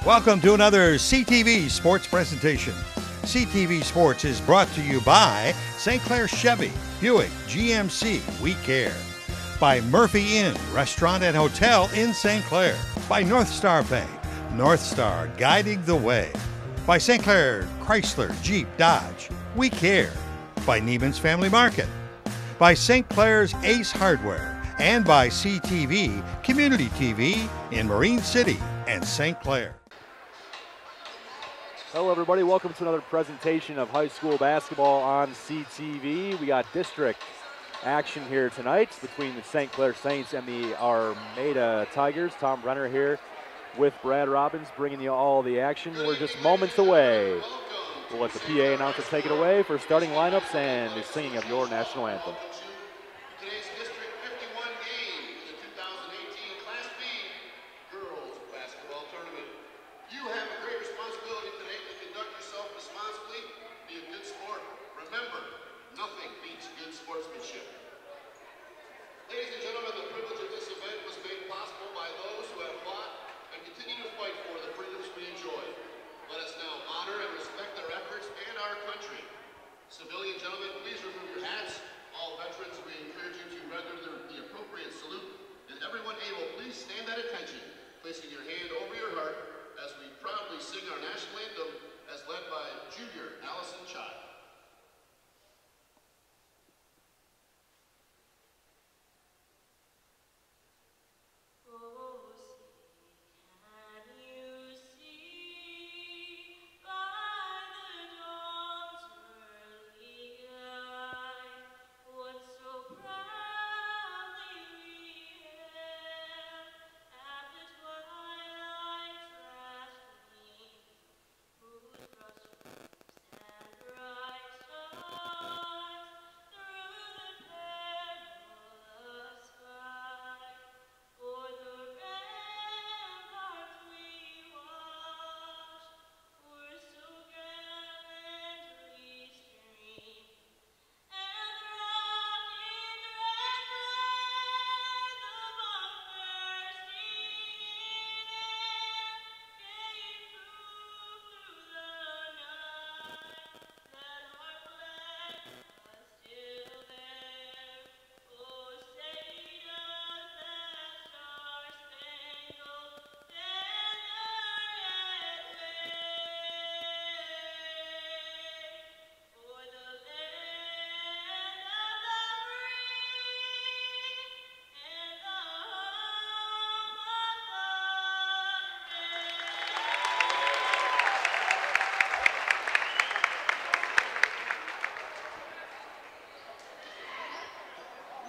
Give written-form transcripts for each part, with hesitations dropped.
Welcome to another CTV Sports presentation. CTV Sports is brought to you by St. Clair Chevy, Buick, GMC, We Care. By Murphy Inn, Restaurant and Hotel in St. Clair. By Northstar Bank, Northstar guiding the way. By St. Clair Chrysler, Jeep, Dodge, We Care. By Neiman's Family Market. By St. Clair's Ace Hardware. And by CTV, Community TV in Marine City and St. Clair. Hello everybody, welcome to another presentation of high school basketball on CTV. We got district action here tonight between the St. Clair Saints and the Armada Tigers. Tom Brenner here with Brad Robbins bringing you all the action. We're just moments away. We'll let the PA announcer take it away for starting lineups and the singing of your national anthem. Ladies and gentlemen, the privilege of this event was made possible by those who have fought and continue to fight for the freedoms we enjoy. Let us now honor and respect their efforts and our country. Civilian gentlemen, please remove your hats. All veterans, we encourage you to render the appropriate salute. And everyone able, please stand at attention, placing your hand over your heart as we proudly sing our national anthem as led by Junior Allison Child.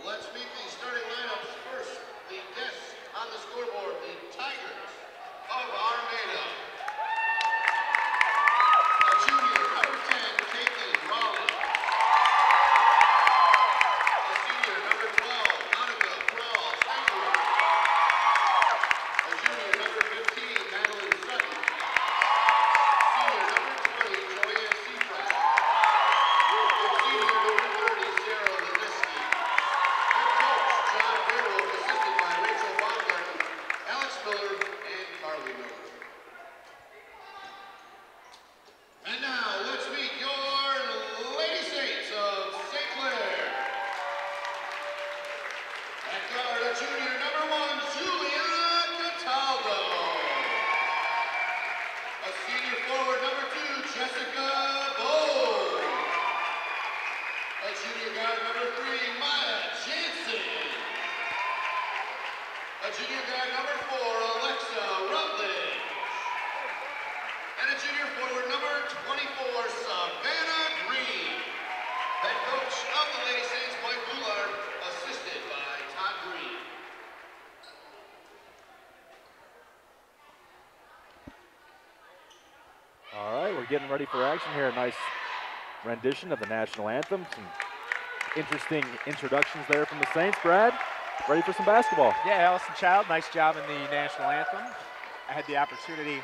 Let's meet the starting lineups first. The guests on the scoreboard, the Tigers of Armada. A junior, number 10, Caitlin Raleigh. A senior, number 12, Monica Krall Steinberg. A junior, number 15, Madeline Sutton. Senior, number 20, Joanne Seafrack. And senior, number 30, Sarah Laniski. John Barrow, assisted by Rachel Baumgarten, Alex Miller, and Carly Miller. And now, let's meet your Lady Saints of St. Clair. At guard, a junior, number 1, Julia Cataldo. A senior forward, number 2, Jessica Bowe. A junior guard, number 3, Maya Jansen. A junior guard, number 4, Alexa Rutledge. And a junior forward, number 24, Savannah Green. Head coach of the Lady Saints, Mike Goulart, assisted by Todd Green. All right, we're getting ready for action here. A nice rendition of the national anthem. Some interesting introductions there from the Saints. Brad, ready for some basketball? Yeah, Allison Child, nice job in the national anthem. I had the opportunity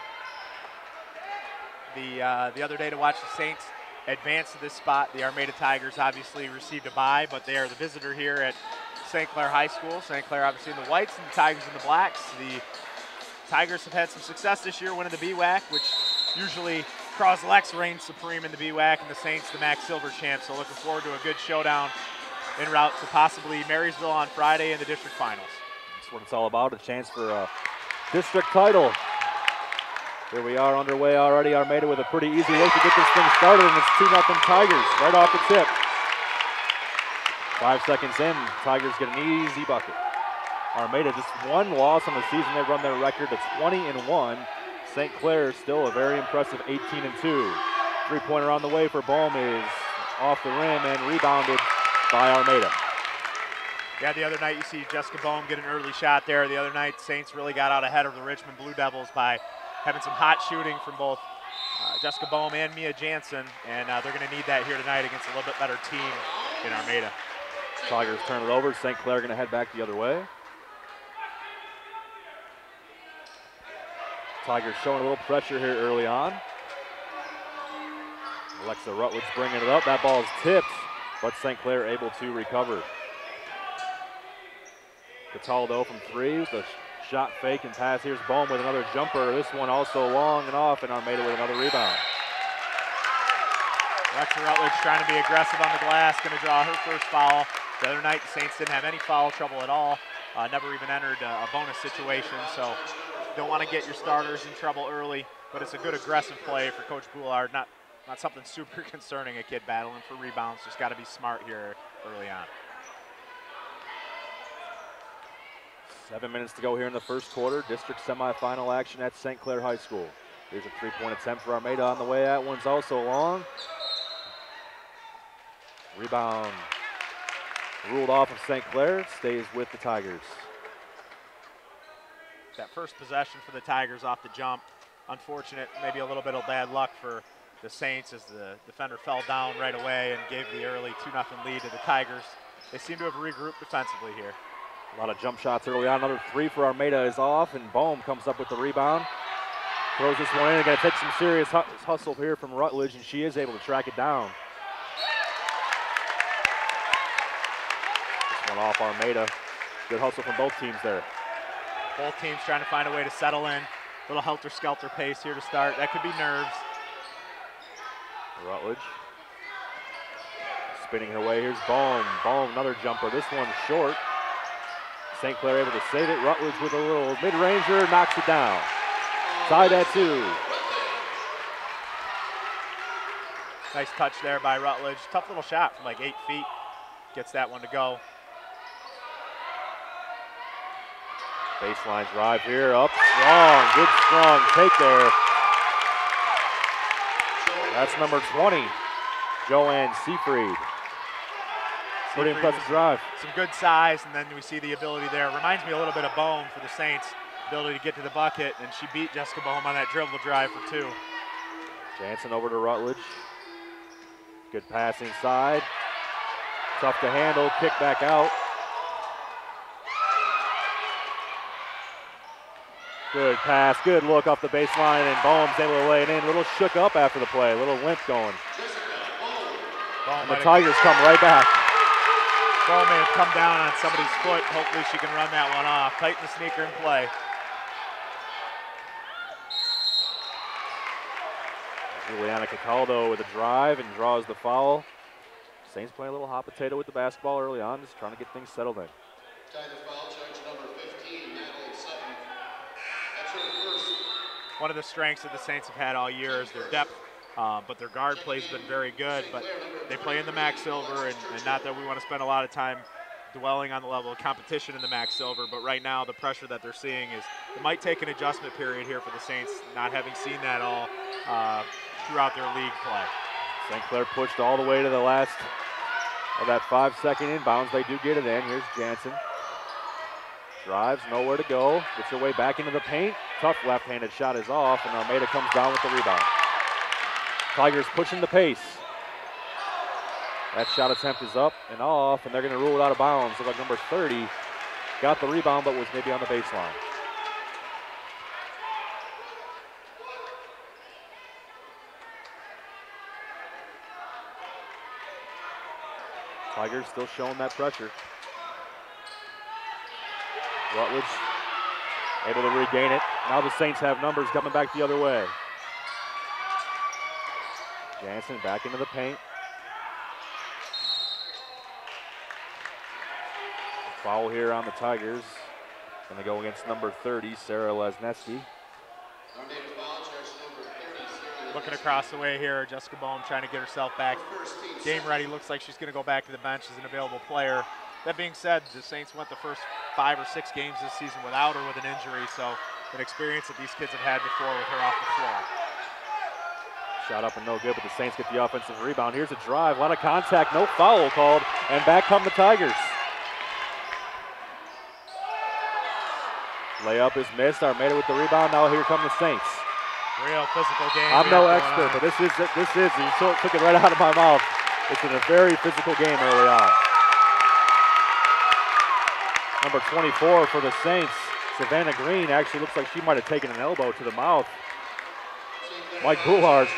the other day to watch the Saints advance to this spot. The Armada Tigers obviously received a bye, but they are the visitor here at St. Clair High School. St. Clair obviously in the whites and the Tigers in the blacks. The Tigers have had some success this year winning the BWAC, which usually Croslex reigns supreme in the BWAC, and the Saints the MAC Silver champs. So looking forward to a good showdown en route to possibly Marysville on Friday in the district finals. That's what it's all about, a chance for a district title. Here we are underway already. Armada with a pretty easy look to get this thing started, and it's 2-0 Tigers right off the tip. 5 seconds in, Tigers get an easy bucket. Armada just one loss on the season. They run their record to 20-1. St. Clair still a very impressive 18-2. Three-pointer on the way for Bohm is off the rim and rebounded by Armada. Yeah, the other night you see Jessica Bohm get an early shot there. The other night, Saints really got out ahead of the Richmond Blue Devils by having some hot shooting from both Jessica Bohm and Mia Jansen, and they're going to need that here tonight against a little bit better team in Armada. Tigers turn it over. St. Clair going to head back the other way. Tigers showing a little pressure here early on. Alexa Rutledge bringing it up. That ball is tipped, but St. Clair able to recover. Cataldo from three with a shot fake and pass. Here's Bohm with another jumper. This one also long and off, and Armada with another rebound. Alexa Rutledge trying to be aggressive on the glass, going to draw her first foul. The other night, the Saints didn't have any foul trouble at all. Never even entered a bonus situation, so don't want to get your starters in trouble early, but it's a good aggressive play for Coach Boulard. Not something super concerning, a kid battling for rebounds. Just got to be smart here early on. 7 minutes to go here in the first quarter. District semifinal action at St. Clair High School. Here's a three-point attempt for Armada on the way. That one's also long. Rebound ruled off of St. Clair. It stays with the Tigers. That first possession for the Tigers off the jump. Unfortunate, maybe a little bit of bad luck for the Saints as the defender fell down right away and gave the early 2-0 lead to the Tigers. They seem to have regrouped defensively here. A lot of jump shots early on. Another three for Armada is off, and Bohm comes up with the rebound. Throws this one in. Got to take some serious hustle here from Rutledge, and she is able to track it down. This one off Armada. Good hustle from both teams there. Both teams trying to find a way to settle in. Little helter-skelter pace here to start. That could be nerves. Rutledge spinning her way. Here's Bohm. Bohm, another jumper. This one short. St. Clair able to save it. Rutledge with a little mid-ranger, knocks it down. Tied at 2. Nice touch there by Rutledge. Tough little shot from like 8 feet. Gets that one to go. Baseline drive here, up strong, good strong take there. That's number 20, Joanne Seafried. Pretty impressive drive. Some good size, and then we see the ability there. Reminds me a little bit of Bohm for the Saints, ability to get to the bucket, and she beat Jessica Bohm on that dribble drive for 2. Jansen over to Rutledge. Good pass inside. Tough to handle, kick back out. Good pass, good look off the baseline, and Bohm's able to lay it in. A little shook up after the play, a little limp going. And the Tigers come right back. Bohm may have come down on somebody's foot. Hopefully she can run that one off. Tighten the sneaker and play. Juliana Cataldo with a drive and draws the foul. Saints playing a little hot potato with the basketball early on, just trying to get things settled in. Tiger foul charge number 15, Natalie Sutton. That's her first. One of the strengths that the Saints have had all year is their depth, but their guard play has been very good. But they play in the MAC Silver, and not that we want to spend a lot of time dwelling on the level of competition in the MAC Silver, but right now the pressure that they're seeing is it might take an adjustment period here for the Saints, not having seen that all throughout their league play. St. Clair pushed all the way to the last of that 5-second inbounds. They do get it in. Here's Jansen. Drives, nowhere to go. Gets her way back into the paint. Tough left-handed shot is off, and Armada comes down with the rebound. Tigers pushing the pace. That shot attempt is up and off, and they're going to rule it out of bounds. Looks like number 30 got the rebound, but was maybe on the baseline. Tigers still showing that pressure. Rutledge Able to regain it. Now the Saints have numbers coming back the other way. Jansen back into the paint. Foul here on the Tigers. Going to go against number 30, Sarah Lesneski. Looking across the way here, Jessica Bohm trying to get herself back game ready. Looks like she's going to go back to the bench as an available player. That being said, the Saints went the first 5 or 6 games this season without her with an injury, so an experience that these kids have had before with her off the floor. Shot up and no good, but the Saints get the offensive rebound. Here's a drive, a lot of contact, no foul called, and back come the Tigers. Layup is missed. Armada with the rebound. Now here come the Saints. Real physical game. I'm no expert, but this is. You took it right out of my mouth. It's been a very physical game early on. Number 24 for the Saints, Savannah Green, actually looks like she might have taken an elbow to the mouth. Mike Boulard,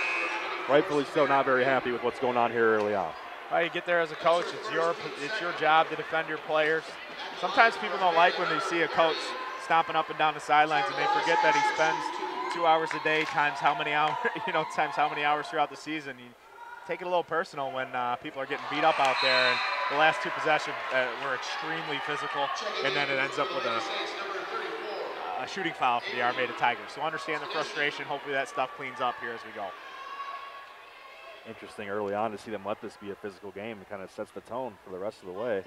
rightfully so, not very happy with what's going on here early on. Well, you get there as a coach. It's your job to defend your players. Sometimes people don't like when they see a coach stomping up and down the sidelines, and they forget that he spends 2 hours a day times how many hours, times how many hours throughout the season. You take it a little personal when people are getting beat up out there. And the last 2 possessions were extremely physical, and then it ends up with a shooting foul for the Armada Tigers. So understand the frustration. Hopefully that stuff cleans up here as we go. Interesting early on to see them let this be a physical game. It kind of sets the tone for the rest of the way.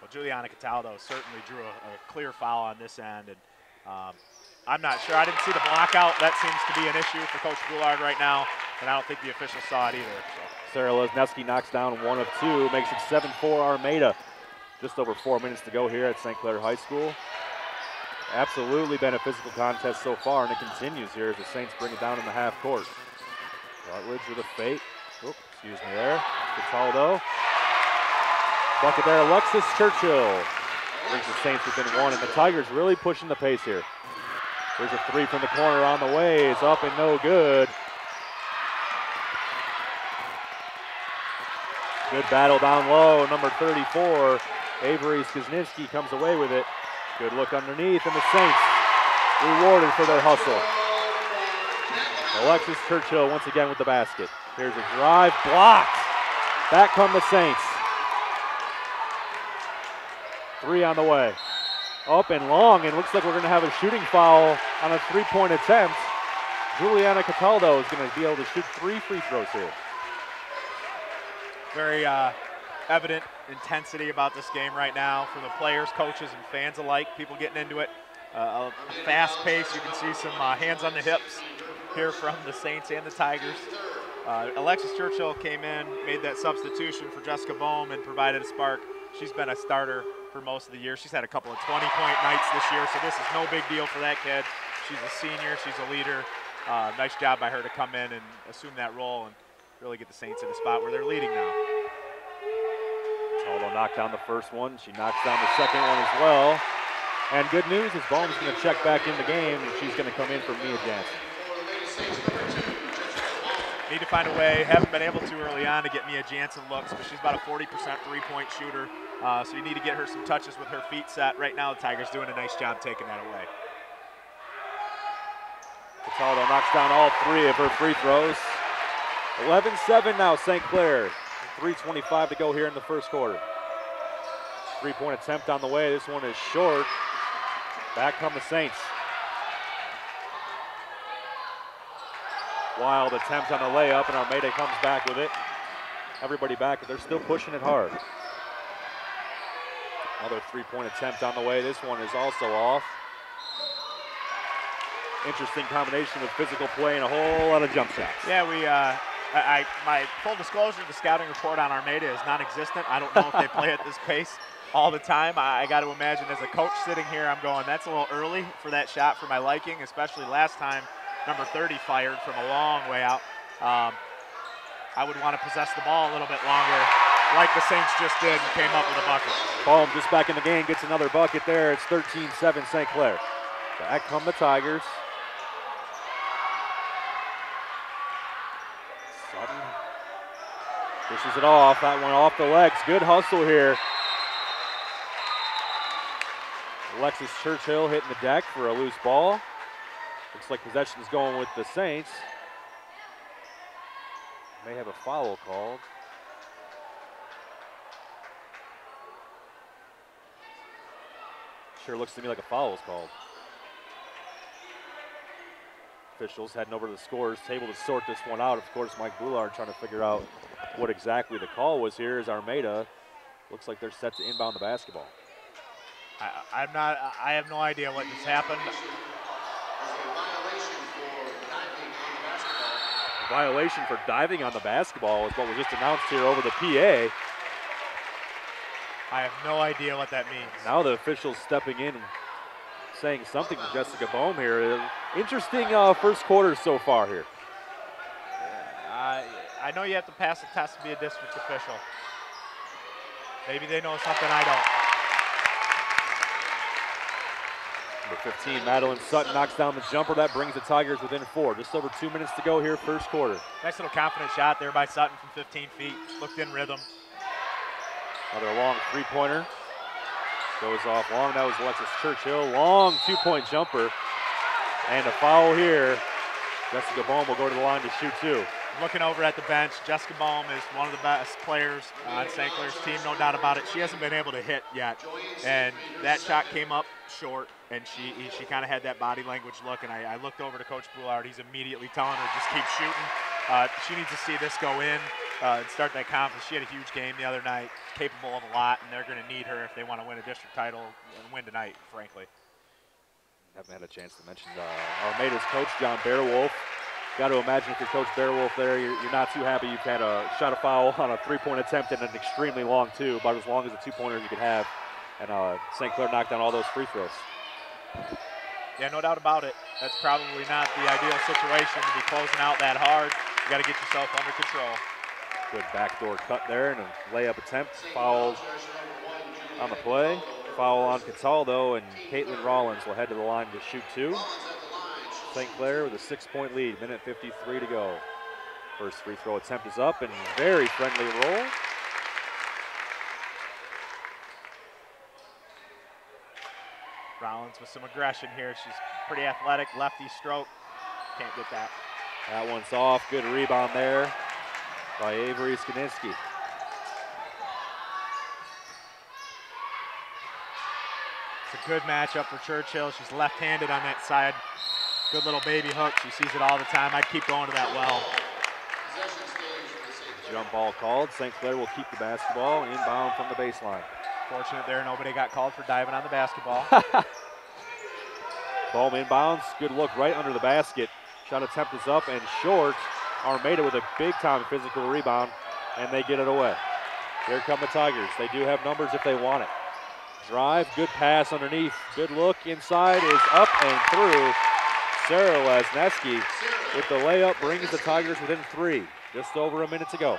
Well, Juliana Cataldo certainly drew a clear foul on this end, and I'm not sure. I didn't see the block out. That seems to be an issue for Coach Boulard right now, and I don't think the officials saw it either. So. Sarah Lesneski knocks down 1 of 2, makes it 7-4 Armada. Just over 4 minutes to go here at St. Clair High School. Absolutely been a physical contest so far, and it continues here as the Saints bring it down in the half court. Rutledge with a fake. Oops, excuse me there. Cataldo. Bucket there, Alexis Churchill. Brings the Saints within 1, and the Tigers really pushing the pace here. There's a 3 from the corner on the way. It's up and no good. Good battle down low. Number 34, Avery Skizniewski comes away with it. Good look underneath, and the Saints rewarded for their hustle. Alexis Churchill once again with the basket. Here's a drive, blocked. Back come the Saints. 3 on the way. Up and long, and looks like we're going to have a shooting foul on a 3-point attempt. Juliana Cataldo is going to be able to shoot 3 free throws here. Very evident intensity about this game right now from the players, coaches, and fans alike. People getting into it. A fast pace. You can see some hands on the hips here from the Saints and the Tigers. Alexis Churchill came in, made that substitution for Jessica Bohm, and provided a spark. She's been a starter for most of the year. She's had a couple of 20-point nights this year, so this is no big deal for that kid. She's a senior, she's a leader. Nice job by her to come in and assume that role and really get the Saints in a spot where they're leading now. Although knocked down the first one, she knocks down the second one as well. And good news is Bohm's going to check back in the game, and she's going to come in for Mia Jansen. Need to find a way. Haven't been able to early on to get Mia Jansen looks, but she's about a 40% three-point shooter. So you need to get her some touches with her feet set. Right now, the Tigers doing a nice job taking that away. Cataldo knocks down all 3 of her free throws. 11-7 now, St. Clair. 3:25 to go here in the first quarter. 3-point attempt on the way. This one is short. Back come the Saints. Wild attempt on the layup, and Armada comes back with it. Everybody back, but they're still pushing it hard. Another 3-point attempt on the way. This one is also off. Interesting combination of physical play and a whole lot of jump shots. Yeah, my full disclosure, the scouting report on Armada is non-existent. I don't know if they play at this pace all the time. I got to imagine as a coach sitting here, I'm going, that's a little early for that shot for my liking, especially last time number 30 fired from a long way out. I would want to possess the ball a little bit longer, like the Saints just did and came up with a bucket. Bohm just back in the game, gets another bucket there. It's 13-7 St. Clair. Back come the Tigers. Sutton dishes it off. That one off the legs. Good hustle here. Alexis Churchill hitting the deck for a loose ball. Looks like possession is going with the Saints. May have a foul called. Sure looks to me like a foul was called. Officials heading over to the scorers table to sort this one out. Of course, Mike Boulard trying to figure out what exactly the call was here as Armada looks like they're set to inbound the basketball. I have no idea what just happened. A violation for diving on the basketball is what was just announced here over the PA. I have no idea what that means. Now the officials stepping in and saying something to Jessica Bohm here. Interesting first quarter so far here. I know you have to pass a test to be a district official. Maybe they know something I don't. Number 15, Madeline Sutton knocks down the jumper. That brings the Tigers within 4. Just over 2 minutes to go here, first quarter. Nice little confident shot there by Sutton from 15 feet. Looked in rhythm. Another long three-pointer. Goes off long. That was Alexis Churchill. Long two-point jumper. And a foul here. Jessica Bohm will go to the line to shoot 2. Looking over at the bench, Jessica Bohm is one of the best players on St. Clair's team, no doubt about it. She hasn't been able to hit yet, and that shot came up short, and she kind of had that body language look, and I looked over to Coach Boulard. He's immediately telling her, just keep shooting. She needs to see this go in and start that confidence. She had a huge game the other night, capable of a lot, and they're going to need her if they want to win a district title and win tonight, frankly. Haven't had a chance to mention Armada's coach, John Bearwolf. Got to imagine if you're Coach Bearwolf there, you're not too happy you've had a shot a foul on a three-point attempt and an extremely long two, about as long as the two-pointers you could have. And St. Clair knocked down all those free throws. Yeah, no doubt about it. That's probably not the ideal situation to be closing out that hard. You got to get yourself under control. Good backdoor cut there and a layup attempt. Foul on the play. Foul on Cataldo, and Caitlin Rollins will head to the line to shoot 2. St. Clair with a 6-point lead, minute 53 to go. First free throw attempt is up, and very friendly roll. Rollins with some aggression here. She's pretty athletic, lefty stroke. Can't get that. That one's off. Good rebound there by Avery Skininski. It's a good matchup for Churchill. She's left-handed on that side. Good little baby hook. She sees it all the time. I'd keep going to that well. Jump ball called. St. Clair will keep the basketball inbound from the baseline. Fortunate there, nobody got called for diving on the basketball. Bohm inbounds. Good look right under the basket. Shot attempt is up and short. Armada with a big-time physical rebound, and they get it away. Here come the Tigers. They do have numbers if they want it. Drive, good pass underneath. Good look inside is up and through. Sarah Lesneski with the layup brings the Tigers within 3. Just over a minute to go.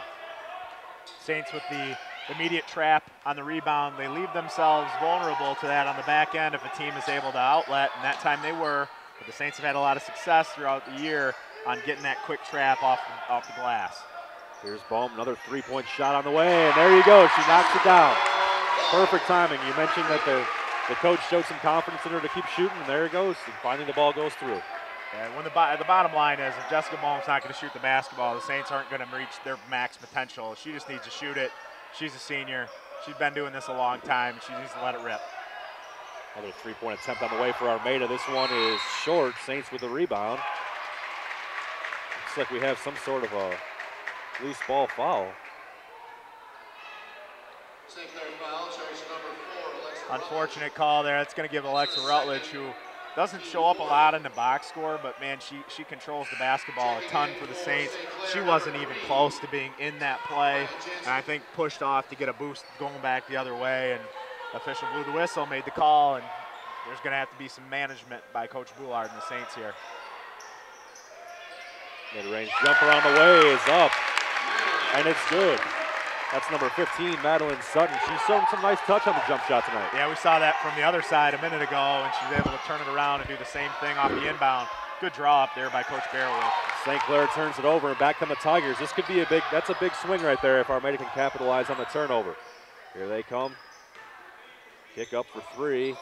Saints with the immediate trap on the rebound. They leave themselves vulnerable to that on the back end if a team is able to outlet, and that time they were. But the Saints have had a lot of success throughout the year on getting that quick trap off the glass. Here's Bohm, another three-point shot on the way, and there you go. She knocks it down. Perfect timing. You mentioned that the coach showed some confidence in her to keep shooting, and there it goes. And finally, the ball goes through. And when the bottom line is, if Jessica Bohm's not going to shoot the basketball, the Saints aren't going to reach their max potential. She just needs to shoot it. She's a senior. She's been doing this a long time. She needs to let it rip. Another three-point attempt on the way for Armada. This one is short. Saints with the rebound. Looks like we have some sort of a loose ball foul. St. Clair foul, charge number 4, Alexa Unfortunate call there. That's going to give Alexa Rutledge, who doesn't show up a lot in the box score, but man, she controls the basketball a ton for the Saints. She wasn't even close to being in that play, and I think pushed off to get a boost going back the other way, and official blew the whistle, made the call, and there's going to have to be some management by Coach Boulard and the Saints here. Mid-range jumper on the way is up, and it's good. That's number 15, Madeline Sutton. She's shown some nice touch on the jump shot tonight. Yeah, we saw that from the other side a minute ago, and she's able to turn it around and do the same thing off the inbound. Good draw up there by Coach Bearwolf. St. Clair turns it over, and back come the Tigers. This could be that's a big swing right there if Armada can capitalize on the turnover. Here they come. Kick up for 3.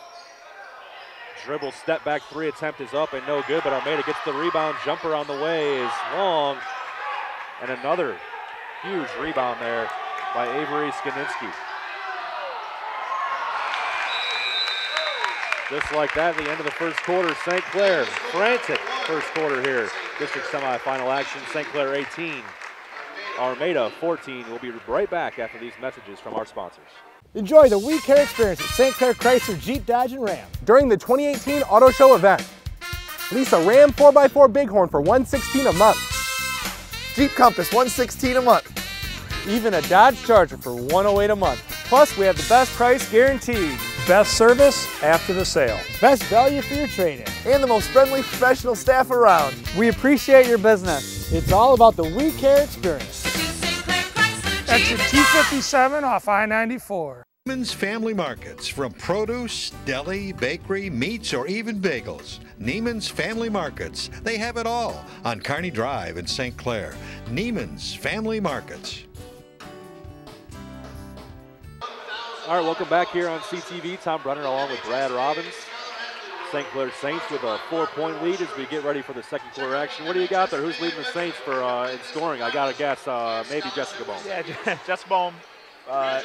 Dribble, step back three attempt is up and no good, but Armada gets the rebound. Jumper on the way is long. And another huge rebound there by Avery Skaninski. Just like that, at the end of the first quarter, St. Clair, frantic first quarter here. District semifinal action, St. Clair 18, Armada 14. We'll be right back after these messages from our sponsors. Enjoy the We Care experience at St. Clair Chrysler Jeep Dodge and Ram during the 2018 Auto Show event. Lease a Ram 4x4 Bighorn for $116 a month. Jeep Compass $116 a month. Even a Dodge Charger for $108 a month. Plus, we have the best price guaranteed. Best service after the sale. Best value for your trade-in. And the most friendly professional staff around. We appreciate your business. It's all about the We Care experience. Exit 257 off I-94. Neiman's Family Markets, from produce, deli, bakery, meats, or even bagels. Neiman's Family Markets. They have it all on Kearney Drive in St. Clair. Neiman's Family Markets. All right, welcome back here on CTV. Tom Brenner along with Brad Robbins. St. Clair Saints with a 4-point lead as we get ready for the second quarter action. What do you got there? Who's leading the Saints for in scoring? I got to guess maybe Jessica Bohm. Yeah, Jessica Bohm,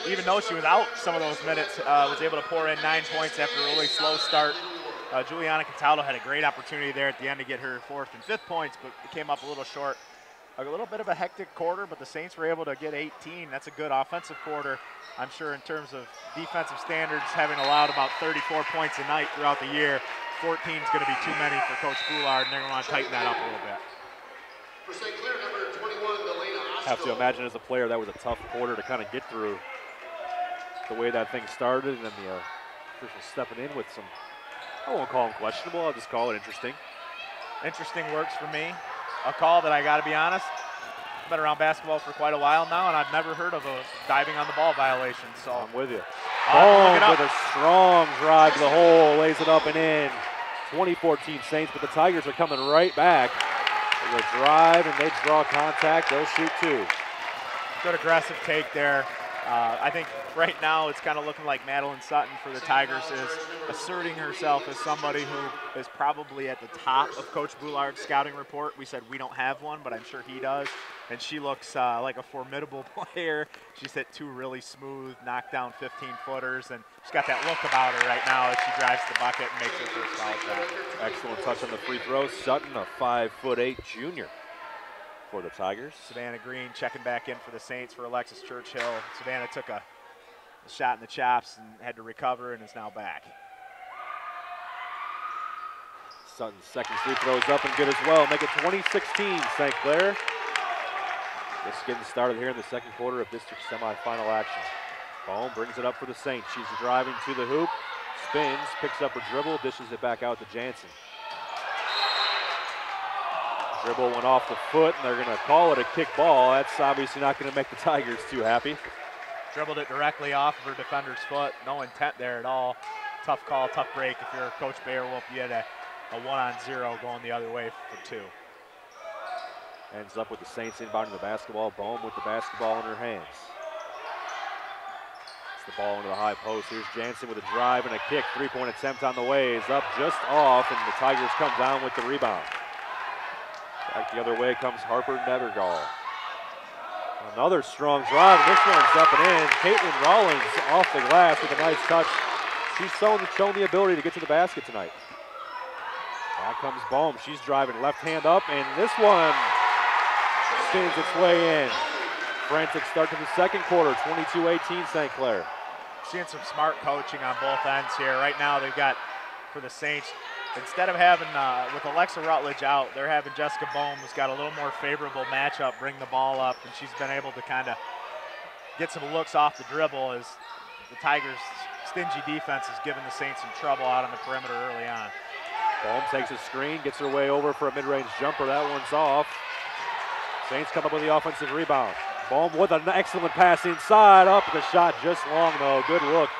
even though she was out some of those minutes, was able to pour in 9 points after a really slow start. Juliana Cataldo had a great opportunity there at the end to get her 4th and 5th points, but came up a little short. A little bit of a hectic quarter, but the Saints were able to get 18. That's a good offensive quarter. I'm sure in terms of defensive standards, having allowed about 34 points a night throughout the year, 14 is going to be too many for Coach Boulard, and they're going to want to tighten that up a little bit. For St. Clair, number 21, Delana Ostro. Have to imagine as a player that was a tough quarter to kind of get through the way that thing started, and then the official stepping in with some, I won't call them questionable, I'll just call it interesting. Interesting works for me. A call that I got to be honest, been around basketball for quite a while now, and I've never heard of a diving on the ball violation. So I'm with you. Bohm with a strong drive to the hole, lays it up and in. 2014 Saints, but the Tigers are coming right back. They drive and they draw contact. They'll shoot two. Good aggressive take there. I think right now it's kind of looking like Madeline Sutton for the Tigers is asserting herself as somebody who is probably at the top of Coach Boulard's scouting report. We said we don't have one, but I'm sure he does. And she looks like a formidable player. She's hit 2 really smooth, knockdown 15-footers, and she's got that look about her right now as she drives the bucket and makes her first foul shot. Excellent touch on the free throw. Sutton, a 5'8" junior for the Tigers. Savannah Green checking back in for the Saints for Alexis Churchill. Savannah took a shot in the chops and had to recover and is now back. Sutton's second free throw is up and good as well. Make it 2016, St. Clair. Just getting started here in the second quarter of district semifinal action. Bohm brings it up for the Saints. She's driving to the hoop, spins, picks up her dribble, dishes it back out to Jansen. Dribble went off the foot, and they're going to call it a kick ball. That's obviously not going to make the Tigers too happy. Dribbled it directly off of her defender's foot. No intent there at all. Tough call, tough break. If you're Coach Beowulf, you had a 1-on-0 going the other way for 2. Ends up with the Saints inbounding the basketball. Bohm with the basketball in her hands. It's the ball into the high post. Here's Jansen with a drive and a kick. 3-point attempt on the way is up just off, and the Tigers come down with the rebound. Back the other way comes Harper Nettergall. Another strong drive, and this one's up and in. Caitlin Rollins off the glass with a nice touch. She's shown the ability to get to the basket tonight. Back comes Bohm. She's driving left hand up, and this one spins its way in. Frantic start to the second quarter, 22-18 St. Clair. Seeing some smart coaching on both ends here. Right now they've got, for the Saints, instead of having, with Alexa Rutledge out, they're having Jessica Bohm, who's got a little more favorable matchup, bring the ball up, and she's been able to kind of get some looks off the dribble as the Tigers' stingy defense is giving the Saints some trouble out on the perimeter early on. Bohm takes a screen, gets her way over for a mid-range jumper. That one's off. Saints come up with the offensive rebound. Bohm with an excellent pass inside. Up the shot just long though. Good look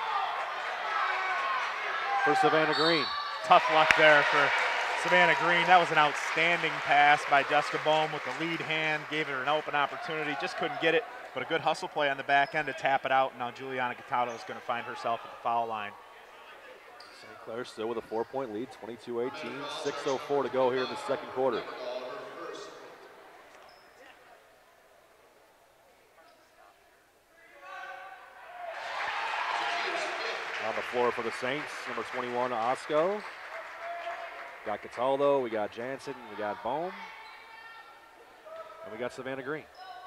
for Savannah Green. Tough luck there for Savannah Green. That was an outstanding pass by Jessica Bohm with the lead hand. Gave her an open opportunity. Just couldn't get it, but a good hustle play on the back end to tap it out. Now Juliana Cataldo is going to find herself at the foul line. St. Clair still with a 4-point lead, 22-18, 6:04 to go here in the second quarter. On the floor for the Saints, number 21, Osco. Got Cataldo, we got Jansen, we got Bohm, and we got Savannah Green.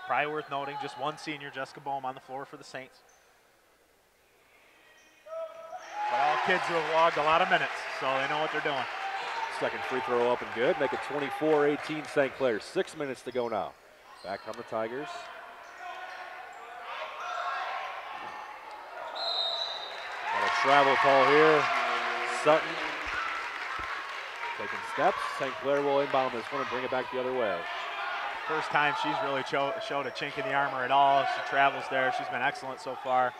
Probably worth noting, just one senior, Jessica Bohm, on the floor for the Saints. But all kids who have logged a lot of minutes, so they know what they're doing. Second free throw up and good. Make it 24-18 St. Clair. 6 minutes to go now. Back come the Tigers. And a travel call here. Sutton taking steps. St. Clair will inbound this one and bring it back the other way. First time she's really showed a chink in the armor at all. She travels there. She's been excellent so far.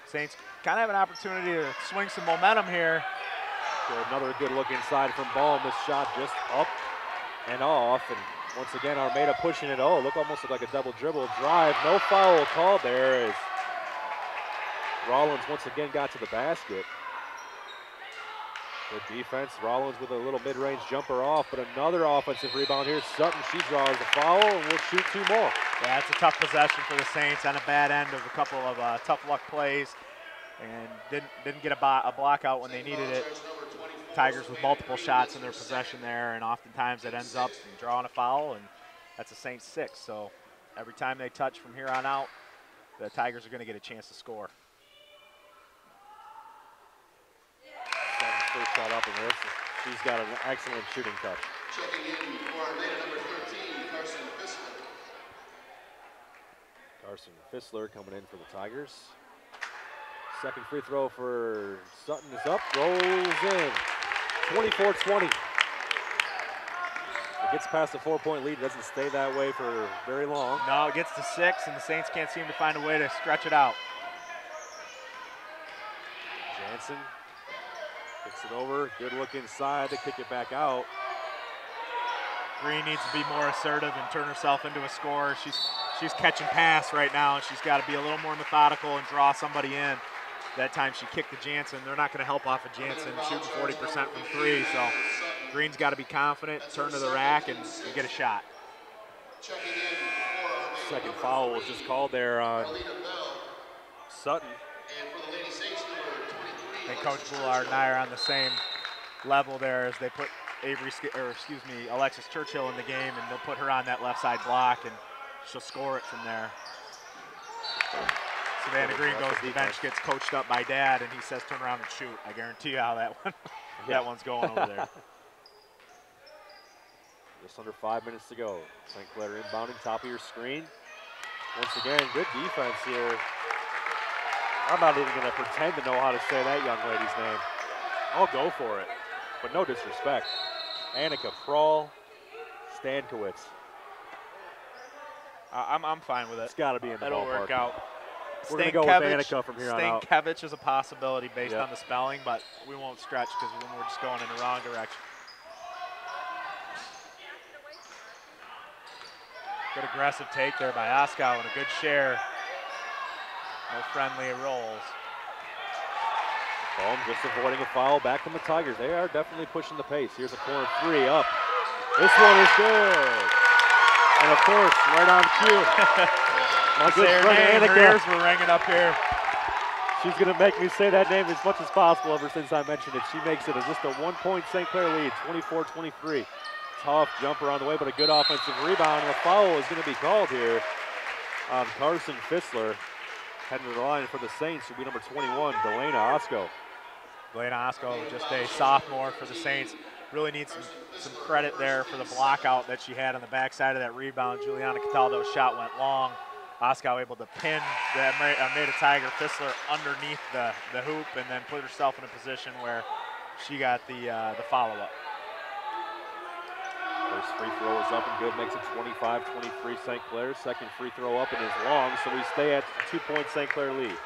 Saints kind of have an opportunity to swing some momentum here. So another good look inside from Baum. This shot just up and off. And once again, Armada pushing it. Oh, almost like a double dribble drive. No foul called there as Rollins once again got to the basket. Good defense. Rollins with a little mid-range jumper off, but another offensive rebound here. Sutton, she draws the foul, and we'll shoot 2 more. Yeah, it's a tough possession for the Saints on a bad end of a couple of tough luck plays, and didn't get a block out when they needed it. Tigers with multiple shots in their possession there, and oftentimes it ends up drawing a foul, and that's a Saints 6. So every time they touch from here on out, the Tigers are going to get a chance to score. First shot up in this. She's got an excellent shooting touch. Checking in for Armada number 13, Carson Fissler. Carson Fissler coming in for the Tigers. Second free throw for Sutton is up, rolls in. 24-20. It gets past the 4-point lead, doesn't stay that way for very long. No, it gets to 6, and the Saints can't seem to find a way to stretch it out. Jansen kicks it over, good look inside to kick it back out. Green needs to be more assertive and turn herself into a scorer. She's catching pass right now, and she's got to be a little more methodical and draw somebody in. That time she kicked to Jansen. They're not going to help off of Jansen shooting 40% from 3, so Green's got to be confident, turn to the rack, and get a shot. Second foul was just called there on Sutton. And Coach Boulard and I are on the same level there as they put Alexis Churchill in the game, and they'll put her on that left side block, and she'll score it from there. Savannah Green goes to the bench, gets coached up by Dad, and he says, "Turn around and shoot." I guarantee you how that one's going over there. Just under 5 minutes to go. St. Clair inbounding, top of your screen. Once again, good defense here. I'm not even going to pretend to know how to say that young lady's name. I'll go for it, but no disrespect. Annika Prahl-Stankowitz. I'm fine with it. It's got to be in the That'll ballpark. work out. We're going to go with Annika from here on out. Stankevich is a possibility based on the spelling, but we won't stretch because we're just going in the wrong direction. Good aggressive take there by Oskow and a good share. No friendly rolls. Bohm just avoiding a foul back from the Tigers. They are definitely pushing the pace. Here's a corner 3 up. This one is good. And of course, right on cue. My good friend Annika. Her ears were ringing up here. She's going to make me say that name as much as possible ever since I mentioned it. She makes it as just a 1-point St. Clair lead, 24-23. Tough jumper on the way, but a good offensive rebound. And a foul is going to be called here on Carson Fissler. Heading to the line for the Saints will be number 21, Delana Oskow. Delana Oskow, just a sophomore for the Saints. Really needs some credit there for the block out that she had on the backside of that rebound. Juliana Cataldo's shot went long. Oskow able to pin the Armada Tiger Fissler underneath the hoop and then put herself in a position where she got the follow-up. First free throw is up and good, makes it 25-23 St. Clair. Second free throw up and is long, so we stay at the 2-point St. Clair lead.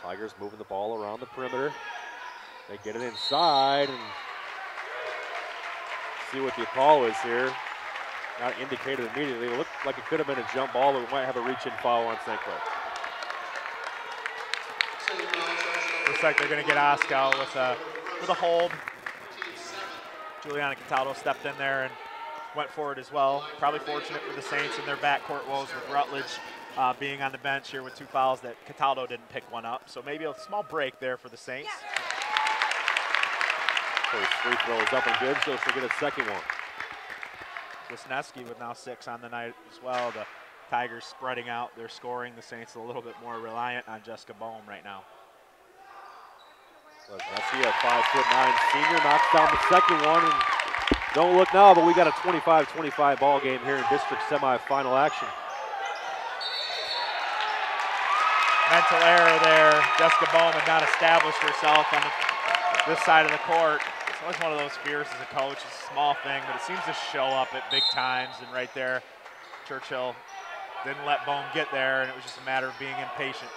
Tigers moving the ball around the perimeter. They get it inside and see what the call is here. Not indicated immediately. It looked like it could have been a jump ball, but we might have a reach-in foul on St. Clair. Looks like they're going to get Oskow with a hold. Juliana Cataldo stepped in there and went forward as well. Probably fortunate for the Saints in their backcourt woes with Rutledge being on the bench here with 2 fouls that Cataldo didn't pick one up. So maybe a small break there for the Saints. First free throw is up and good, so she'll get a second one. Wisniewski with now 6 on the night as well. The Tigers spreading out their scoring. The Saints a little bit more reliant on Jessica Bohm right now. Wisniewski, a 5'9" senior, knocks down the second one. And don't look now, but we got a 25-25 ball game here in district semifinal action. Mental error there. Jessica Bohm had not established herself on this side of the court. It's always one of those fears as a coach. It's a small thing, but it seems to show up at big times. And right there, Churchill didn't let Bohm get there, and it was just a matter of being impatient.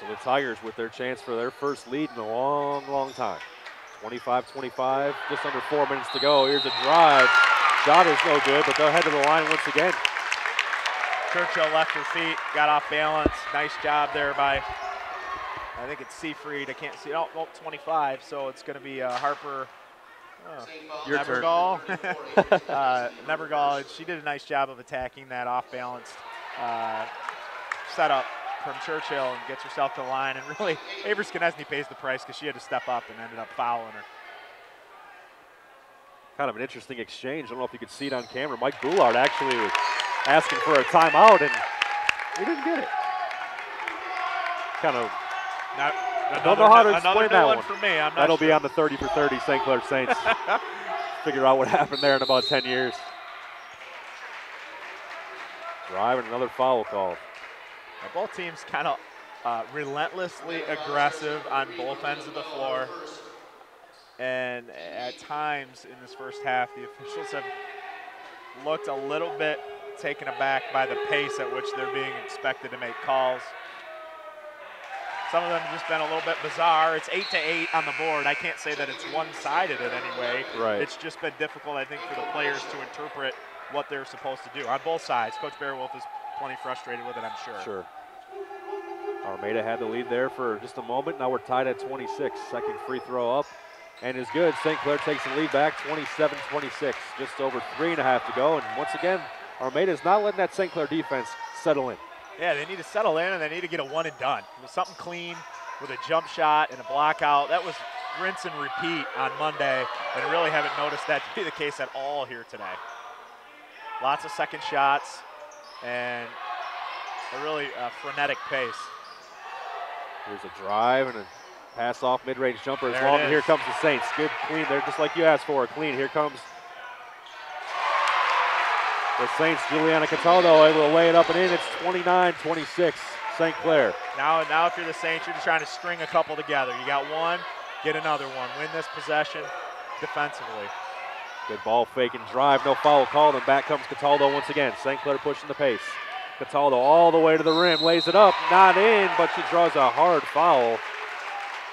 So the Tigers with their chance for their first lead in a long, long time. 25-25, just under 4 minutes to go. Here's a drive. Shot is no good, but they'll head to the line once again. Churchill left her feet, got off balance. Nice job there by, I think it's Seafried. I can't see, oh, 25, so it's going to be Harper. Your Nevergall. Nevergall, she did a nice job of attacking that off-balance setup from Churchill and gets herself to the line. And really, Avery Skinesny pays the price because she had to step up and ended up fouling her. Kind of an interesting exchange. I don't know if you could see it on camera. Mike Boulard actually was asking for a timeout, and he didn't get it. Kind of. I don't know how to explain that one. For me, I'm not That'll sure. be on the 30 for 30 St. Clair Saints. Figure out what happened there in about 10 years. Drive and another foul called. Now, both teams kind of relentlessly aggressive on both ends of the floor. And at times in this first half, the officials have looked a little bit taken aback by the pace at which they're being expected to make calls. Some of them have just been a little bit bizarre. It's 8-8 on the board. I can't say that it's one-sided in any way. Right. It's just been difficult, I think, for the players to interpret what they're supposed to do on both sides. Coach Bearwolf is plenty frustrated with it, I'm sure. Sure. Armada had the lead there for just a moment. Now we're tied at 26. Second free throw up and is good. St. Clair takes the lead back, 27-26. Just over 3.5 to go. And once again, Armada is not letting that St. Clair defense settle in. Yeah, they need to settle in, and they need to get a one and done. It was something clean with a jump shot and a block out. That was rinse and repeat on Monday, and really haven't noticed that to be the case at all here today. Lots of second shots and a really frenetic pace. Here's a drive and a pass off mid-range jumper as There long. it is. Here comes the Saints. Good clean there, just like you asked for. Clean. Here comes the Saints. Juliana Cataldo able to lay it up and in. It's 29-26. St. Clair. Now if you're the Saints, you're just trying to string a couple together. You got one, get another one. Win this possession defensively. Good ball fake and drive. No foul called, and back comes Cataldo once again. St. Clair pushing the pace. Cataldo all the way to the rim, lays it up, not in, but she draws a hard foul.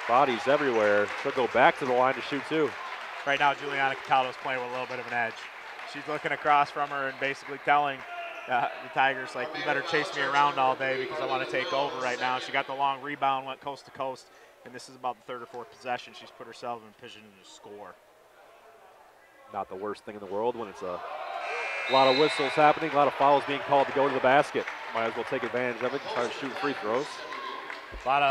Bodies everywhere. She'll go back to the line to shoot too. Right now, Juliana Cataldo's playing with a little bit of an edge. She's looking across from her and basically telling the Tigers, like, you better chase me around all day because I want to take over right now. She got the long rebound, went coast to coast, and this is about the third or fourth possession. She's put herself in a position to score. Not the worst thing in the world when it's a lot of whistles happening, a lot of fouls being called to go to the basket. Might as well take advantage of it and try to shoot free throws. A lot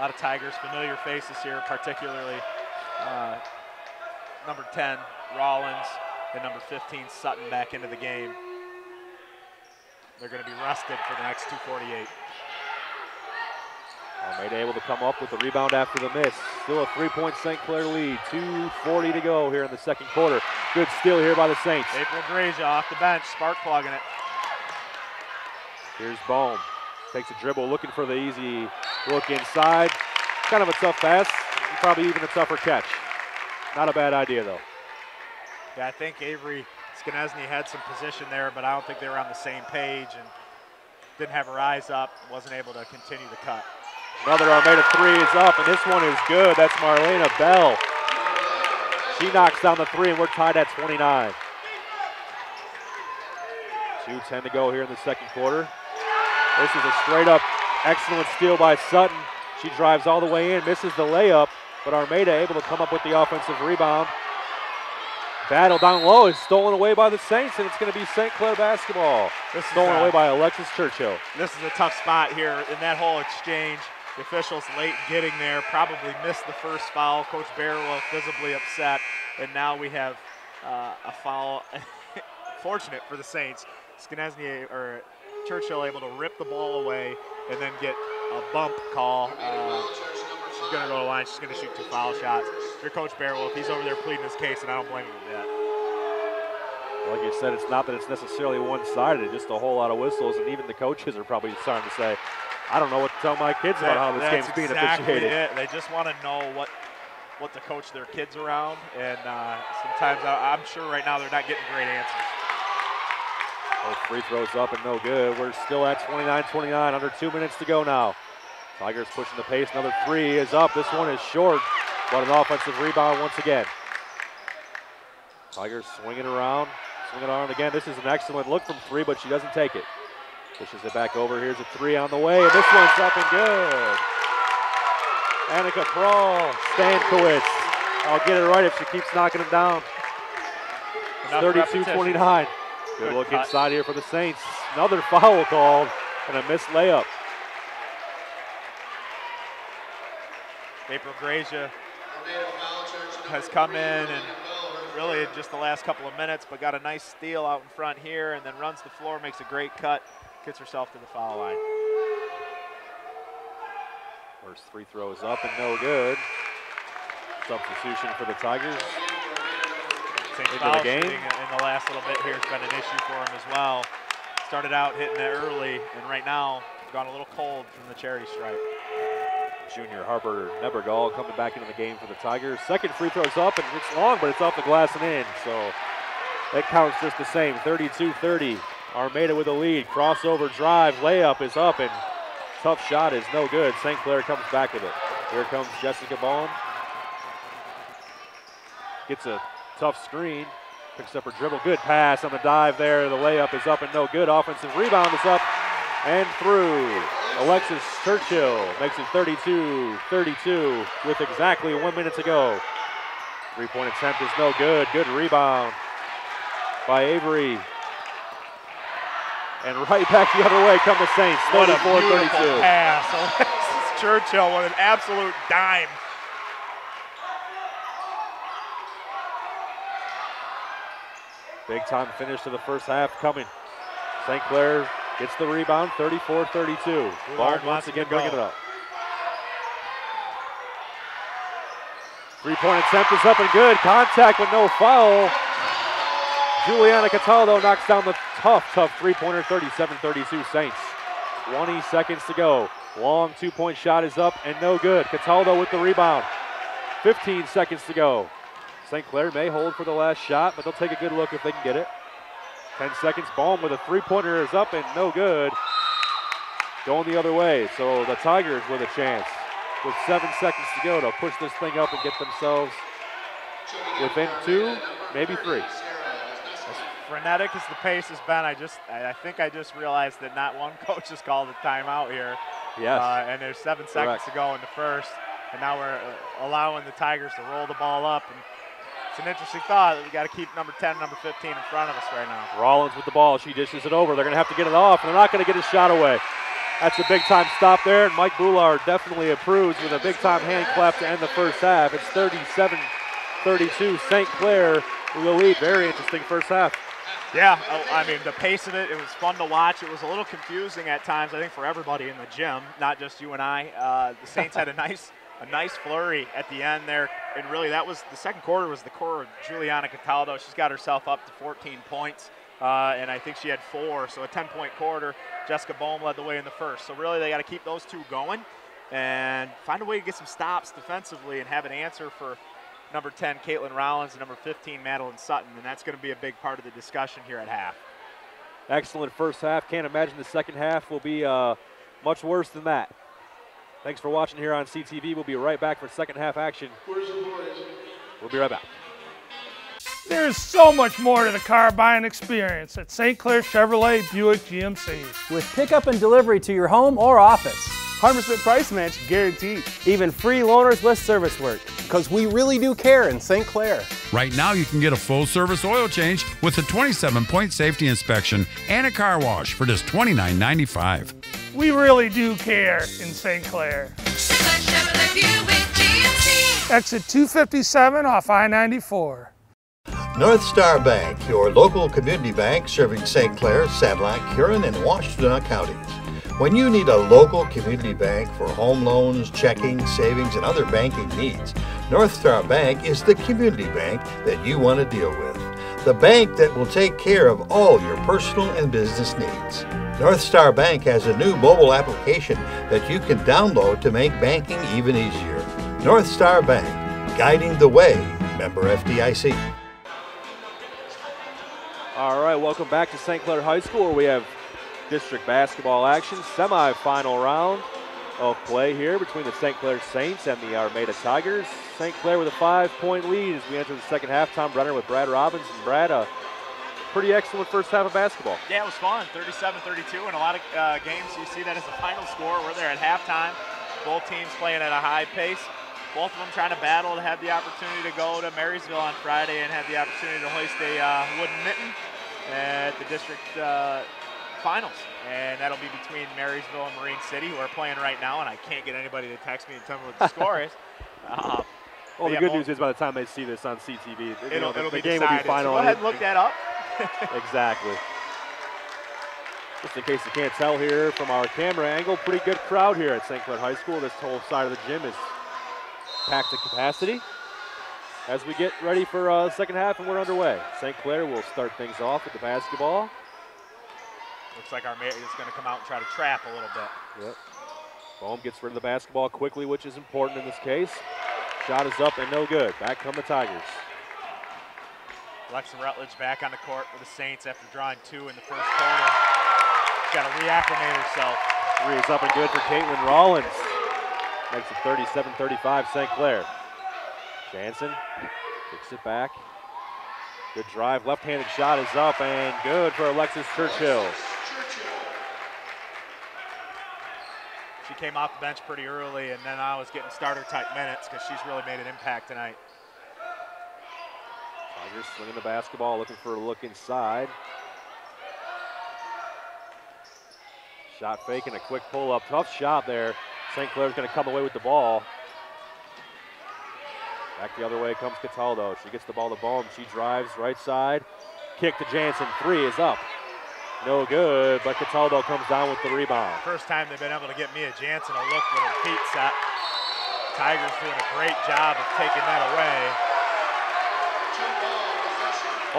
of Tigers familiar faces here, particularly number 10, Rollins, and number 15, Sutton, back into the game. They're going to be rested for the next 2:48. Almeida able to come up with the rebound after the miss. Still a 3-point St. Clair lead. 2:40 to go here in the second quarter. Good steal here by the Saints. April Graja off the bench, spark plugging it. Here's Bohm. Takes a dribble, looking for the easy look inside. Kind of a tough pass, probably even a tougher catch. Not a bad idea though. Yeah, I think Avery Skinesny had some position there, but I don't think they were on the same page and didn't have her eyes up, wasn't able to continue the cut. Another Armada three is up, and this one is good. That's Marlena Bell. She knocks down the three, and we're tied at 29. 2:10 to go here in the second quarter. This is a straight-up excellent steal by Sutton. She drives all the way in, misses the layup, but Armada able to come up with the offensive rebound. Battle down low is stolen away by the Saints, and it's going to be St. Clair basketball. Stolen away by Alexis Churchill. This is a tough spot here in that whole exchange. The officials late getting there, probably missed the first foul. Coach Barrow visibly upset, and now we have a foul. Fortunate for the Saints, Skenesny or Churchill able to rip the ball away and then get a bump call. She's going to go to the line. She's going to shoot 2 foul shots. Your Coach Barrow, if he's over there pleading his case, and I don't blame him a bit. Like you said, it's not that it's necessarily one-sided, it's just a whole lot of whistles, and even the coaches are probably starting to say, I don't know what to tell my kids about how this game's being officiated. It. They just want to know what to coach their kids around, and sometimes I'm sure right now they're not getting great answers. Both free throws up and no good. We're still at 29-29, under 2 minutes to go now. Tigers pushing the pace. Another three is up. This one is short, but an offensive rebound once again. Tigers swinging around again. This is an excellent look from three, but she doesn't take it. Pushes it back over. Here's a three on the way, and this one's up and good. Annika Prahl, Stankowitz. I'll get it right if she keeps knocking them down. 32-29. Good look inside here for the Saints. Another foul called and a missed layup. April Grazia has come in and really in just the last couple of minutes, but got a nice steal out in front here and then runs the floor, makes a great cut, gets herself to the foul line. First free throw is up and no good. Substitution for the Tigers. Into the game. In the last little bit here has been an issue for him as well. Started out hitting it early, and right now gone a little cold from the charity stripe. Junior Harper Nebergall coming back into the game for the Tigers. Second free throw's up, and it's long, but it's off the glass and in. So that counts just the same. 32-30. Armada with a lead. Crossover drive. Layup is up, and tough shot is no good. St. Clair comes back with it. Here comes Jessica Bohm. Gets a tough screen. Picks up her dribble. Good pass on the dive there. The layup is up and no good. Offensive rebound is up and through. Alexis Churchill makes it 32-32 with exactly 1 minute to go. Three-point attempt is no good. Good rebound by Avery. And right back the other way come the Saints. 34-32. What a beautiful pass. Alexis Churchill with an absolute dime. Big time finish to the first half coming. St. Clair gets the rebound, 34-32. Ball once again bringing it up. Three-point attempt is up and good. Contact with no foul. Juliana Cataldo knocks down the tough three-pointer, 37-32 Saints. 20 seconds to go. Long two-point shot is up and no good. Cataldo with the rebound. 15 seconds to go. St. Clair may hold for the last shot, but they'll take a good look if they can get it. 10 seconds, Baum with a three-pointer is up and no good. Going the other way, so the Tigers with a chance. With 7 seconds to go to push this thing up and get themselves within 2, maybe 3. As frenetic as the pace has been, I think I just realized that not one coach has called a timeout here. Yes. And there's 7 seconds to go in the first, and now we're allowing the Tigers to roll the ball up. And it's an interesting thought that we got to keep number 10, number 15 in front of us right now. Rollins with the ball. She dishes it over. They're going to have to get it off, and they're not going to get his shot away. That's a big-time stop there, and Mike Boulard definitely approves with a big-time hand clap to end the first half. It's 37-32. St. Clair with the lead. Very interesting first half. Yeah, I mean, the pace of it was fun to watch. It was a little confusing at times, I think, for everybody in the gym, not just you and I. The Saints had a nice flurry at the end there, and really that was the second quarter was the core of Juliana Cataldo. She's got herself up to 14 points, and I think she had 4, so a 10-point quarter. Jessica Bohm led the way in the first, so really they got to keep those two going and find a way to get some stops defensively and have an answer for number 10, Caitlin Rollins, and number 15, Madeline Sutton, and that's going to be a big part of the discussion here at half. Excellent first half. Can't imagine the second half will be much worse than that. Thanks for watching here on CTV. We'll be right back for second half action. We'll be right back. There's so much more to the car buying experience at St. Clair Chevrolet Buick GMC. With pickup and delivery to your home or office. 100% price match guaranteed. Even free loaners with service work. Because we really do care in St. Clair. Right now, you can get a full-service oil change with a 27-point safety inspection and a car wash for just $29.95. We really do care in St. Clair. Exit 257 off I-94. Northstar Bank, your local community bank serving St. Clair, Satellite, Huron, and Washtenaw counties. When you need a local community bank for home loans, checking, savings, and other banking needs, Northstar Bank is the community bank that you want to deal with. The bank that will take care of all your personal and business needs. Northstar Bank has a new mobile application that you can download to make banking even easier. Northstar Bank, guiding the way. Member FDIC. All right, welcome back to St. Clair High School, where we have district basketball action, semi-final round of play here between the St. Clair Saints and the Armada Tigers. St. Clair with a 5-point lead as we enter the second half. Tom Brenner with Brad Robbins. And Brad, a pretty excellent first half of basketball. Yeah, it was fun, 37-32. In a lot of games, you see that as the final score. We're there at halftime. Both teams playing at a high pace. Both of them trying to battle to have the opportunity to go to Marysville on Friday and have the opportunity to hoist a wooden mitten at the district finals. And that'll be between Marysville and Marine City, who are playing right now, and I can't get anybody to text me and tell me what the score is. Well, the good news is by the time they see this on CTV, it'll the be game decided. will be final. So go ahead and look that up. Exactly. Just in case you can't tell here from our camera angle, pretty good crowd here at St. Clair High School. This whole side of the gym is packed to capacity. As we get ready for the second half and we're underway. St. Clair will start things off with the basketball. Looks like Armada is going to come out and try to trap a little bit. Yep. Bohm gets rid of the basketball quickly, which is important in this case. Shot is up and no good. Back come the Tigers. Alexa Rutledge back on the court for the Saints after drawing 2 in the first quarter. Got to reacclimate herself. 3 is up and good for Caitlin Rollins. Makes it 37-35 St. Clair. Jansen kicks it back. Good drive, left-handed shot is up and good for Alexis Churchill. She came off the bench pretty early, and then I was getting starter-type minutes because she's really made an impact tonight. Tigers swinging the basketball, looking for a look inside. Shot fake and a quick pull-up. Tough shot there. St. Clair's going to come away with the ball. Back the other way comes Cataldo. She gets the ball to Bohm. She drives right side. Kick to Jansen. 3 is up. No good, but Cataldo comes down with the rebound. First time they've been able to get Mia Jansen a look with her feet set. Tigers doing a great job of taking that away.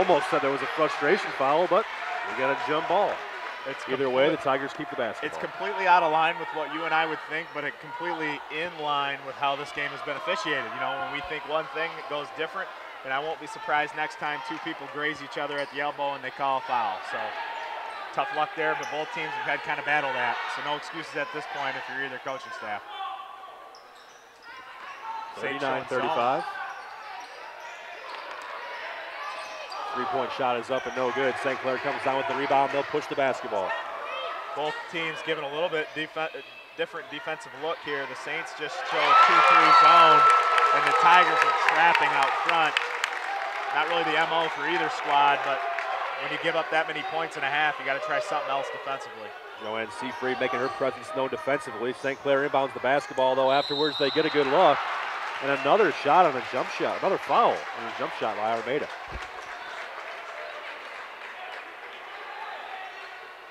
Almost said there was a frustration foul, but we got a jump ball. Either way, the Tigers keep the basketball. It's completely out of line with what you and I would think, but it completely in line with how this game has been officiated. You know, when we think one thing, it goes different, and I won't be surprised next time 2 people graze each other at the elbow and they call a foul. So tough luck there, but both teams have had kind of battled that. So no excuses at this point if you're either coaching staff. 39-35. 3-point shot is up and no good. St. Clair comes down with the rebound. They'll push the basketball. Both teams giving a little bit different defensive look here. The Saints just show a 2-3 zone, and the Tigers are trapping out front. Not really the MO for either squad, but when you give up that many points and a half, you got to try something else defensively. Joanne Seafried making her presence known defensively. St. Clair inbounds the basketball, though. Afterwards, they get a good look. And another shot on a jump shot. Another foul on a jump shot by Armada.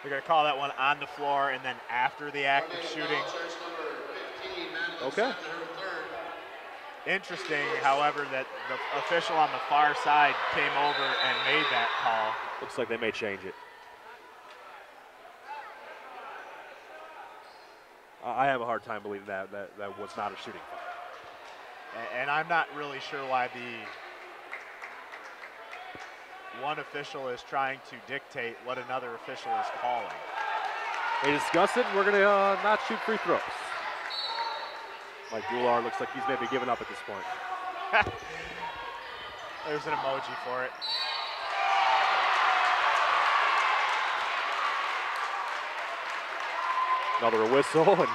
They're going to call that one on the floor and then after the act of shooting. Okay. Interesting, however, that the official on the far side came over and made that call. Looks like they may change it. I have a hard time believing that was not a shooting foul. And I'm not really sure why the one official is trying to dictate what another official is calling. They discuss it, and we're going to not shoot free throws. Mike Goulart looks like he's maybe giving up at this point. There's an emoji for it. Another whistle, and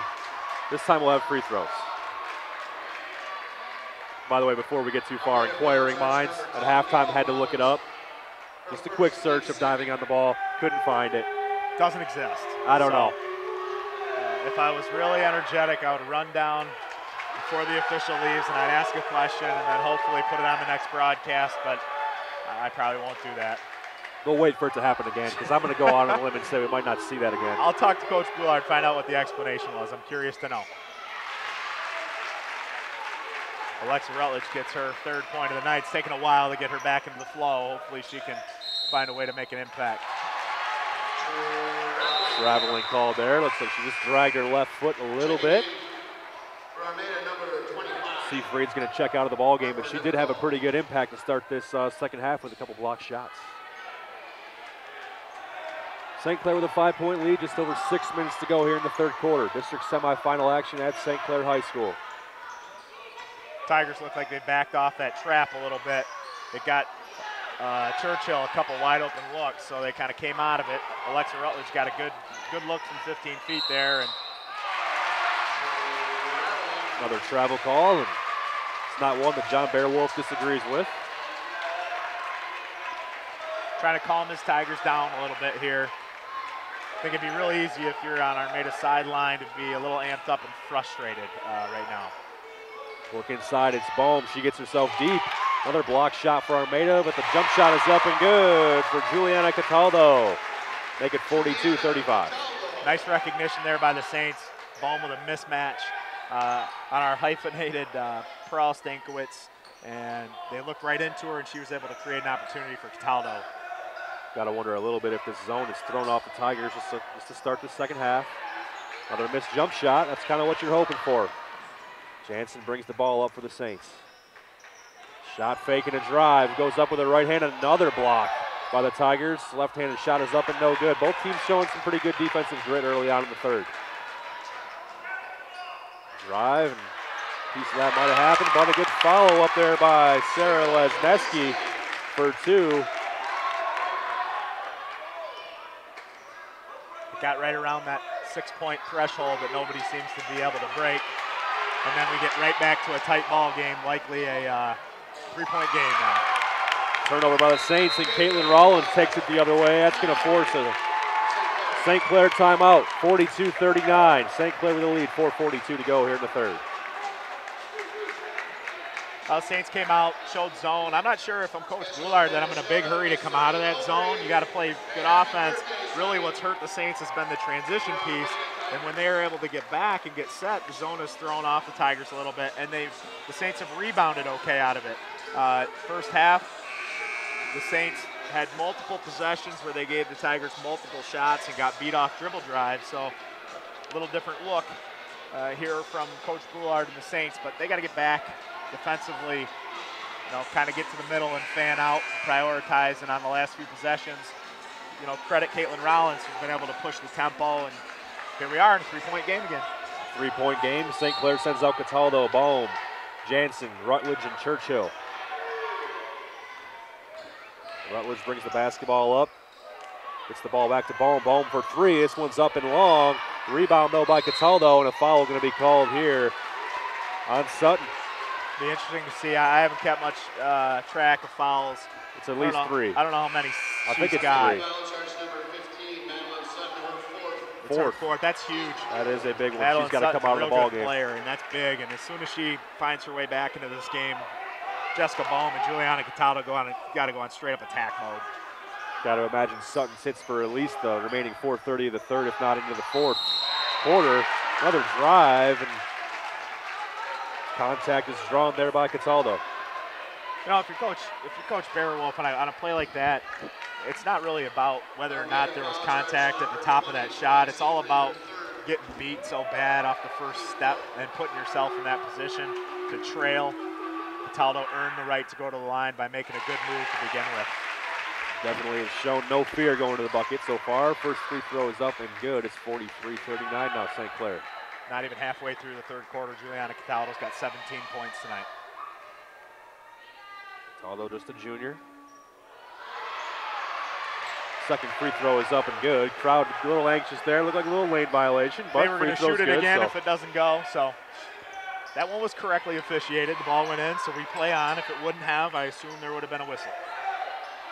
this time we'll have free throws. By the way, before we get too far, inquiring minds at halftime had to look it up. Just a quick search of diving on the ball, couldn't find it. Doesn't exist. I don't know. If I was really energetic, I would run down before the official leaves and I'd ask a question and then hopefully put it on the next broadcast, but I probably won't do that. We'll wait for it to happen again because I'm going to go out on a limb and say we might not see that again. I'll talk to Coach Boulard, find out what the explanation was. I'm curious to know. Alexa Rutledge gets her third point of the night. It's taken a while to get her back into the flow. Hopefully she can find a way to make an impact. Traveling call there. Looks like she just dragged her left foot a little bit. Seafried's going to check out of the ball game, but she did have a pretty good impact to start this second half with a couple blocked shots. St. Clair with a 5-point lead, just over 6 minutes to go here in the third quarter. District semifinal action at St. Clair High School. Tigers look like they backed off that trap a little bit. It got Churchill a couple wide open looks, so they kind of came out of it. Alexa Rutledge got a good look from 15 feet there. And another travel call, and it's not one that John Bearwolf disagrees with. Trying to calm his Tigers down a little bit here. I think it'd be really easy if you're on Armada sideline to be a little amped up and frustrated right now. Work inside, it's Bohm. She gets herself deep. Another block shot for Armada, but the jump shot is up and good for Juliana Cataldo. Make it 42-35. Nice recognition there by the Saints. Bohm with a mismatch on our hyphenated Pearl Stankiewicz, and they looked right into her, and she was able to create an opportunity for Cataldo. Got to wonder a little bit if this zone is thrown off the Tigers just to start the second half. Another missed jump shot. That's kind of what you're hoping for. Jansen brings the ball up for the Saints. Shot fake and a drive. Goes up with a right hand. Another block by the Tigers. Left-handed shot is up and no good. Both teams showing some pretty good defensive grit early on in the third. Drive, and a piece of that might have happened, but a good follow up there by Sarah Lesneski for two. It got right around that 6-point threshold that nobody seems to be able to break. And then we get right back to a tight ball game, likely a 3-point game now. Turnover by the Saints, and Caitlin Rollins takes it the other way. That's going to force a St. Clair timeout, 42-39. St. Clair with the lead, 4:42 to go here in the third. Saints came out, showed zone. I'm not sure if I'm Coach Boulard that I'm in a big hurry to come out of that zone. You got to play good offense. Really what's hurt the Saints has been the transition piece. And when they are able to get back and get set, the zone has thrown off the Tigers a little bit, and the Saints have rebounded okay out of it. First half, the Saints had multiple possessions where they gave the Tigers multiple shots and got beat off dribble drives. So a little different look here from Coach Boulard and the Saints, but they got to get back defensively, kind of get to the middle and fan out, prioritize, and on the last few possessions, credit Caitlin Rollins who's been able to push the tempo, and here we are in a 3-point game again. 3-point game. St. Clair sends out Cataldo, Bohm, Jansen, Rutledge, and Churchill. Rutledge brings the basketball up. Gets the ball back to Bohm. Bohm for three. This one's up and long. Rebound, though, by Cataldo, and a foul going to be called here on Sutton. Be interesting to see. I haven't kept much track of fouls. It's at least three. I don't know how many I think it's got. three. Fourth. That's huge. That is a big one. Madeline She's got to come out of the ball game. Player, and that's big. And as soon as she finds her way back into this game, Jessica Bohm and Juliana Cataldo got to go on straight up attack mode. Got to imagine Sutton sits for at least the remaining 4:30 of the third, if not into the fourth quarter. Another drive, and contact is drawn there by Cataldo. If you're Coach Bearwolf on a play like that, it's not really about whether or not there was contact at the top of that shot. It's all about getting beat so bad off the first step and putting yourself in that position to trail. Cataldo earned the right to go to the line by making a good move to begin with. Definitely has shown no fear going to the bucket so far. First free throw is up and good. It's 43-39 now, St. Clair. Not even halfway through the third quarter, Juliana Cataldo's got 17 points tonight. Although just a junior. Second free throw is up and good. Crowd a little anxious there. Looked like a little lane violation, but they were going to shoot it again if it doesn't go. So that one was correctly officiated. The ball went in, so we play on. If it wouldn't have, I assume there would have been a whistle.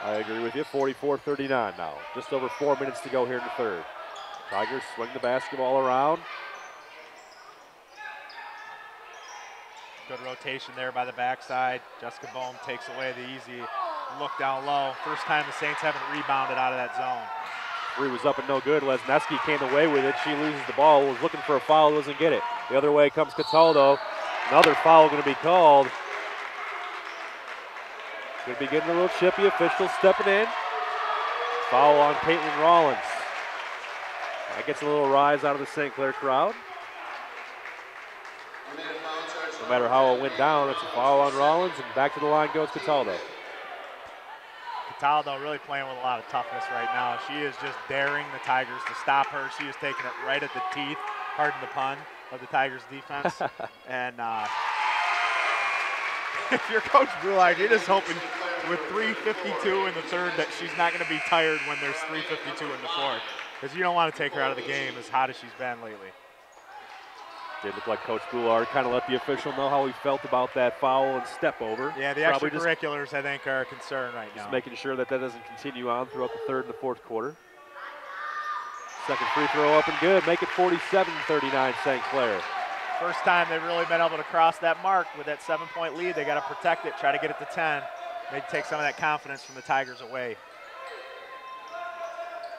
I agree with you. 44-39 now. Just over 4 minutes to go here in the third. Tigers swing the basketball around. Good rotation there by the backside. Jessica Bohm takes away the easy look down low. First time the Saints haven't rebounded out of that zone. Three was up and no good. Lesneski came away with it. She loses the ball. Was looking for a foul. Doesn't get it. The other way comes Cataldo. Another foul going to be called. Going to be getting a little chippy. Official stepping in. Foul on Caitlin Rollins. That gets a little rise out of the St. Clair crowd. No matter how it went down, it's a foul on Rollins, and back to the line goes Cataldo. Cataldo really playing with a lot of toughness right now. She is just daring the Tigers to stop her. She is taking it right at the teeth, pardon the pun, of the Tigers defense. And if you're Coach Brulard, you're just hoping with 3:52 in the third that she's not going to be tired when there's 3:52 in the fourth, because you don't want to take her out of the game as hot as she's been lately. Did look like Coach Brulard kind of let the official know how he felt about that foul and step over. Yeah, the extracurriculars, I think, are a concern right now. Just making sure that that doesn't continue on throughout the third and the fourth quarter. Second free throw up and good. Make it 47-39 St. Clair. First time they've really been able to cross that mark with that 7-point lead. They got to protect it, try to get it to 10. Maybe take some of that confidence from the Tigers away.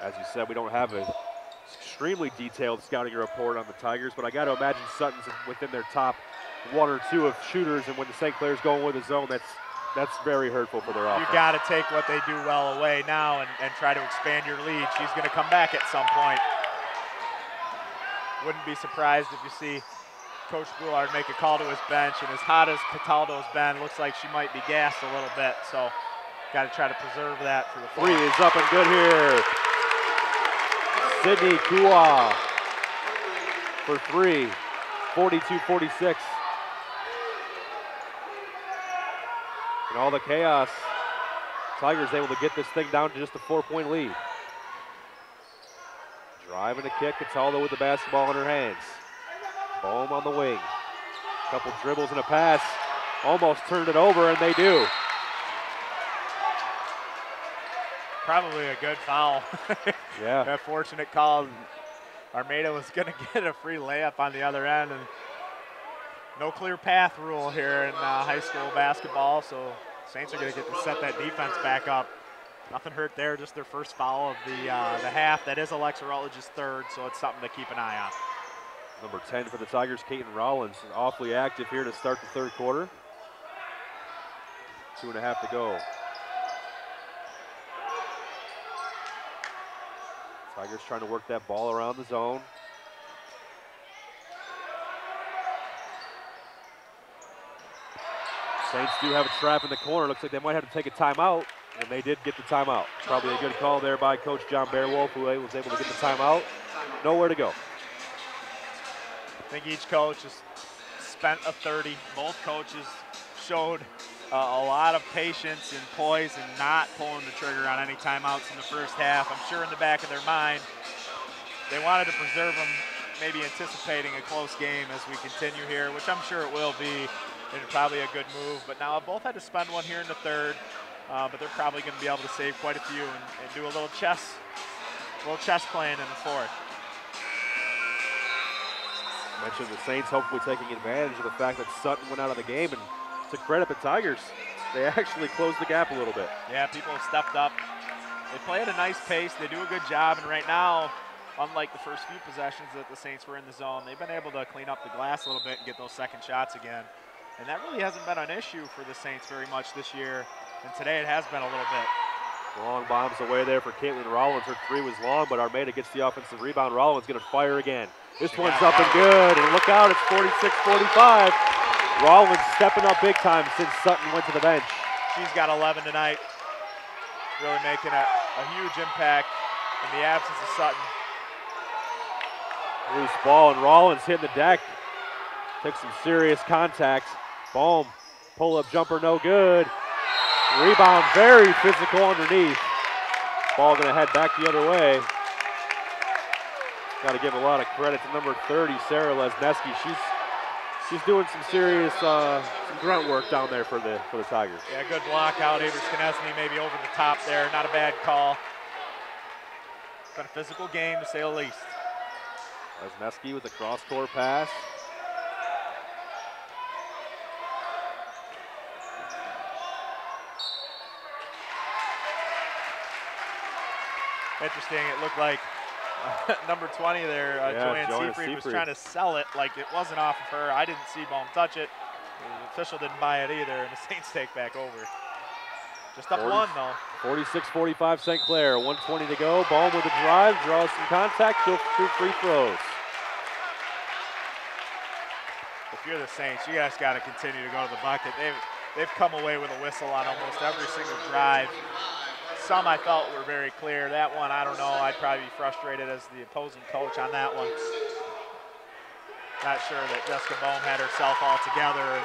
As you said, we don't have an extremely detailed scouting report on the Tigers, but I got to imagine Sutton's within their top 1 or 2 of shooters, and when the St. Clair's going with a zone, that's very hurtful for their offense. You got to take what they do well away now and try to expand your lead. She's going to come back at some point. Wouldn't be surprised if you see Coach Brulard make a call to his bench, and as hot as Cataldo's been, looks like she might be gassed a little bit, so got to try to preserve that for the fourth. Three is up and good here. Sydney Kua for three, 42-46. And all the chaos, Tigers able to get this thing down to just a 4-point lead. Driving a kick, Cataldo with the basketball in her hands. Bohm on the wing. Couple dribbles and a pass. Almost turned it over, and they do. Probably a good foul. Yeah. That fortunate call. Armada was going to get a free layup on the other end, and no clear path rule here in high school basketball, so Saints are going to get to set that defense back up. Nothing hurt there, just their first foul of the half. That is Alexa Rutledge's third, so it's something to keep an eye on. Number 10 for the Tigers, Caitlin Rollins, is awfully active here to start the third quarter. 2.5 to go. Tigers trying to work that ball around the zone. Saints do have a trap in the corner. Looks like they might have to take a timeout, and they did get the timeout. Probably a good call there by Coach John Bearwolf, who was able to get the timeout. Nowhere to go. I think each coach has spent a 30. Both coaches showed a lot of patience and poise and not pulling the trigger on any timeouts in the first half. I'm sure in the back of their mind, they wanted to preserve them, maybe anticipating a close game as we continue here, which I'm sure it will be, and probably a good move. But now both had to spend one here in the third, but they're probably going to be able to save quite a few and do a little chess playing in the fourth. Mentioned the Saints hopefully taking advantage of the fact that Sutton went out of the game, and to credit the Tigers, they actually closed the gap a little bit. Yeah, people have stepped up. They play at a nice pace. They do a good job, and right now, unlike the first few possessions that the Saints were in the zone, they've been able to clean up the glass a little bit and get those second shots again. And that really hasn't been an issue for the Saints very much this year, and today it has been a little bit. Long bombs away there for Caitlin Rollins. Her three was long, but Armada gets the offensive rebound. Rollins going to fire again. This one's up and good, and look out, it's 46-45. Rollins stepping up big time since Sutton went to the bench. She's got 11 tonight, really making a huge impact in the absence of Sutton. Loose ball, and Rollins hitting the deck. Took some serious contact. Bohm, pull-up jumper, no good. Rebound, very physical underneath. Ball going to head back the other way. Got to give a lot of credit to number 30, Sarah Lesneski. She's doing some serious some grunt work down there for the Tigers. Yeah, good block out. Avery Skanesny maybe over the top there. Not a bad call. It's been a physical game to say the least. Lesneski with a cross-court pass. Interesting, it looked like number 20 there, Joanne Seafried was trying to sell it like it wasn't off of her. I didn't see Bohm touch it. The official didn't buy it either, and the Saints take back over. Just up 1 though. 46-45 St. Clair, 1:20 to go. Bohm with a drive, draws some contact, she'll shoot free throws. If you're the Saints, you guys got to continue to go to the bucket. They've come away with a whistle on almost every single drive. Some I felt were very clear. That one, I don't know. I'd probably be frustrated as the opposing coach on that one. Not sure that Jessica Bohm had herself all together. And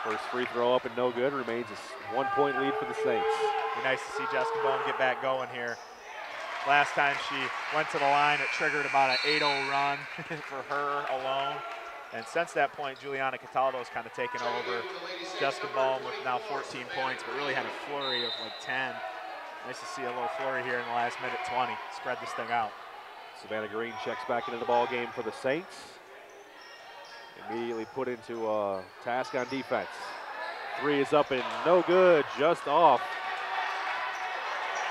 first free throw up and no good. Remains a 1-point lead for the Saints. Be nice to see Jessica Bohm get back going here. Last time she went to the line, it triggered about an 8-0 run for her alone. And since that point, Juliana Cataldo's kind of taken over. Jessica Bohm with now 14 points, but really had a flurry of like 10. Nice to see a little flurry here in the last minute 20. Spread this thing out. Savannah Green checks back into the ball game for the Saints. Immediately put into a task on defense. 3 is up and no good, just off.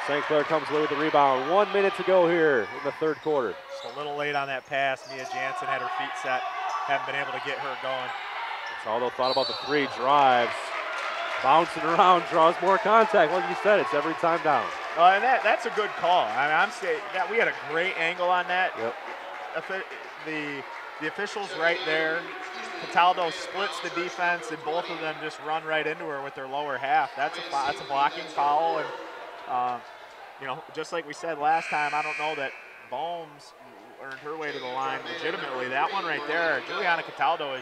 St. Clair comes away with the rebound. 1 minute to go here in the third quarter. Just a little late on that pass. Mia Jansen had her feet set. Haven't been able to get her going. Cataldo thought about the 3, drives, bouncing around, draws more contact. Like you said, it's every time down. And that's a good call. I mean, I'm saying that we had a great angle on that. Yep. The officials right there. Cataldo splits the defense, and both of them just run right into her with their lower half. That's a blocking foul, and you know, just like we said last time, I don't know that Bohm's earned her way to the line legitimately. That one right there, Juliana Cataldo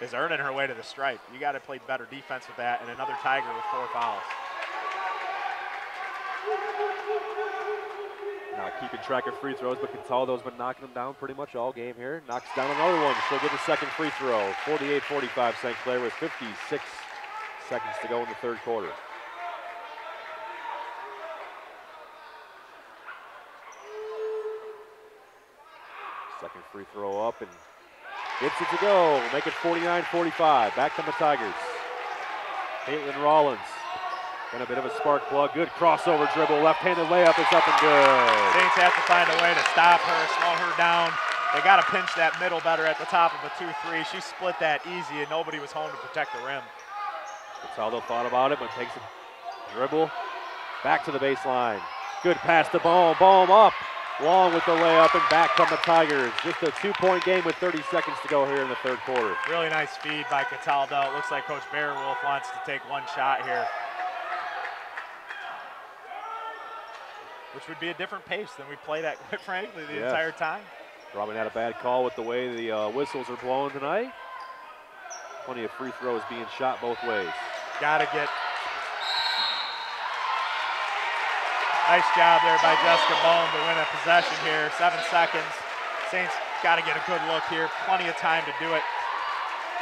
is earning her way to the stripe. You got to play better defense with that, and another Tiger with 4 fouls. Not keeping track of free throws, but Cataldo's been knocking them down pretty much all game here. Knocks down another one. She'll get the second free throw. 48-45 St. Clair with 56 seconds to go in the third quarter. Second free throw up and gets it to go. Make it 49-45. Back to the Tigers. Caitlin Rollins. Been a bit of a spark plug. Good crossover dribble. Left-handed layup is up and good. Saints have to find a way to stop her, slow her down. They got to pinch that middle better at the top of a 2-3. She split that easy, and nobody was home to protect the rim. Cataldo thought about it, but takes a dribble. Back to the baseline. Good pass to Bohm. Bohm up. Long with the layup, and back come the Tigers. Just a 2-point game with 30 seconds to go here in the third quarter. Really nice feed by Cataldo. It looks like Coach Bearwolf wants to take one shot here, which would be a different pace than we played at, quite frankly, the entire time. Robin had a bad call with the way the whistles are blowing tonight. Plenty of free throws being shot both ways. Got to get. Nice job there by Jessica Bohm to win a possession here. 7 seconds. Saints got to get a good look here. Plenty of time to do it.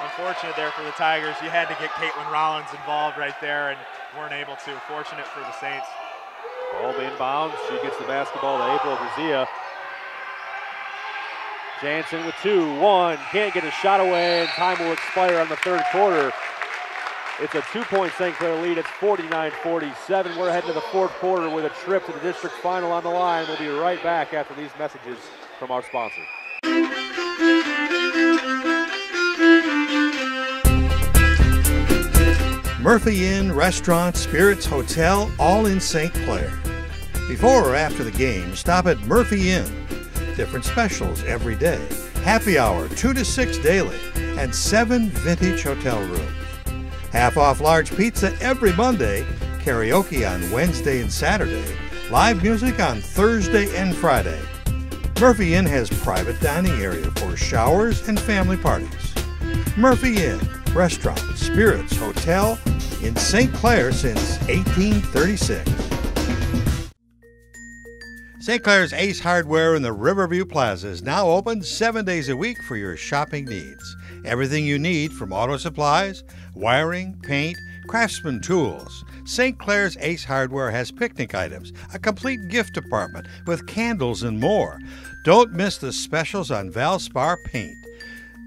Unfortunate there for the Tigers. You had to get Caitlin Rollins involved right there and weren't able to. Fortunate for the Saints. Ball inbounds. She gets the basketball to April Grazia. Jansen with 2-1. Can't get a shot away, and time will expire on the third quarter. It's a 2-point St. Clair lead. It's 49-47. We're heading to the fourth quarter with a trip to the district final on the line. We'll be right back after these messages from our sponsor. Murphy Inn, Restaurant, Spirits Hotel, all in St. Clair. Before or after the game, stop at Murphy Inn. Different specials every day. Happy hour 2 to 6 daily, and 7 vintage hotel rooms. Half off large pizza every Monday, karaoke on Wednesday and Saturday, live music on Thursday and Friday. Murphy Inn has private dining area for showers and family parties. Murphy Inn, Restaurant, Spirits, Hotel, in St. Clair since 1836. St. Clair's Ace Hardware in the Riverview Plaza is now open 7 days a week for your shopping needs. Everything you need from auto supplies, wiring, paint, craftsman tools. St. Clair's Ace Hardware has picnic items, a complete gift department with candles and more. Don't miss the specials on Valspar paint.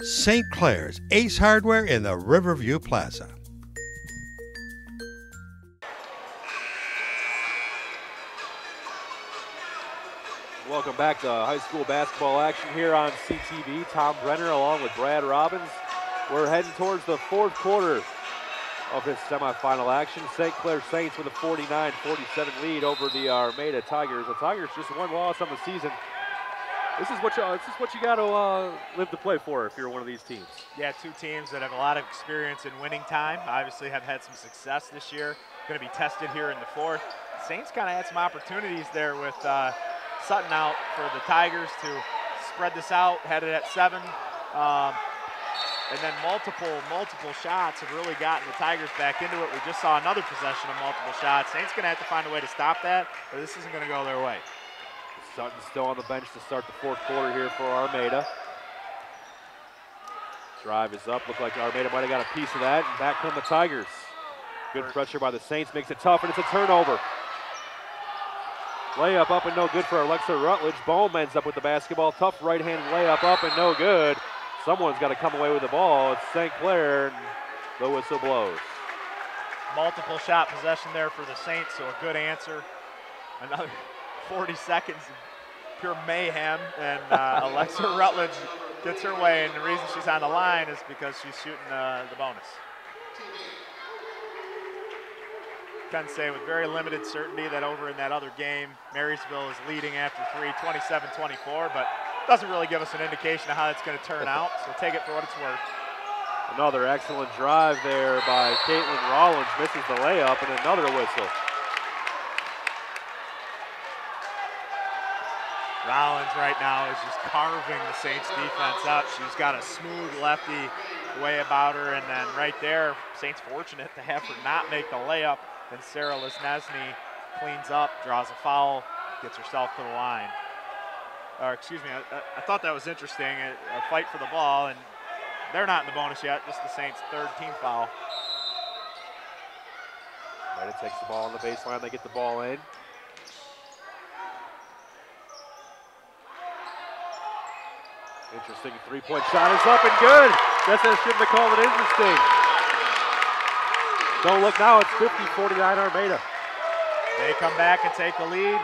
St. Clair's Ace Hardware in the Riverview Plaza. Welcome back to high school basketball action here on CTV. Tom Brenner along with Brad Robbins. We're heading towards the fourth quarter of this semifinal action. St. Clair Saints with a 49-47 lead over the Armada Tigers. The Tigers just one loss on the season. This is what you got to live to play for if you're one of these teams. Yeah, two teams that have a lot of experience in winning time. Obviously have had some success this year. Going to be tested here in the fourth. Saints kind of had some opportunities there with Sutton out for the Tigers to spread this out, had it at 7. And then multiple shots have really gotten the Tigers back into it. We just saw another possession of multiple shots. Saints going to have to find a way to stop that, or this isn't going to go their way. Sutton still on the bench to start the fourth quarter here for Armada. Drive is up. Looked like Armada might have got a piece of that. And back come the Tigers. Good pressure by the Saints. Makes it tough, and it's a turnover. Layup up and no good for Alexa Rutledge. Bohm ends up with the basketball. Tough right-handed layup up and no good. Someone's got to come away with the ball. It's St. Clair, and the whistle blows. Multiple shot possession there for the Saints, so a good answer. Another 40 seconds of pure mayhem, and Alexa Rutledge gets her way, and the reason she's on the line is because she's shooting the bonus. Can say with very limited certainty that over in that other game, Marysville is leading after 3, 27-24, but doesn't really give us an indication of how it's going to turn out, so take it for what it's worth. Another excellent drive there by Caitlin Rollins, misses the layup, and another whistle. Rollins right now is just carving the Saints defense up. She's got a smooth lefty way about her, and then right there, Saints fortunate to have her not make the layup. Then Sarah Lesnesny cleans up, draws a foul, gets herself to the line. Or excuse me, I thought that was interesting, a fight for the ball, and they're not in the bonus yet, just the Saints' third team foul. Armada takes the ball on the baseline, they get the ball in. Interesting three-point shot is up and good. That's I shouldn't have called it interesting. Don't look now, it's 50-49 Armada. They come back and take the lead.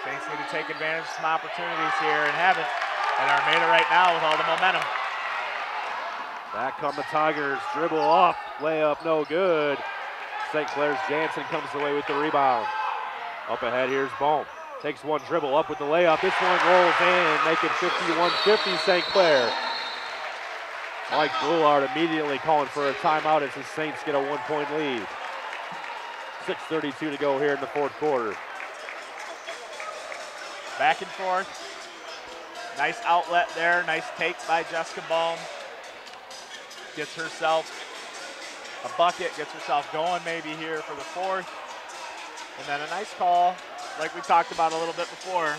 Saints need to take advantage of some opportunities here and haven't. And Armada right now with all the momentum. Back come the Tigers, dribble up, layup no good. St. Clair's Jansen comes away with the rebound. Up ahead, here's Bohm. Takes one dribble up with the layup. This one rolls in, making 51-50 St. Clair. Mike Boulard immediately calling for a timeout as the Saints get a 1-point lead. 6:32 to go here in the fourth quarter. Back and forth. Nice outlet there. Nice take by Jessica Bohm. Gets herself a bucket, gets herself going maybe here for the fourth. And then a nice call, like we talked about a little bit before.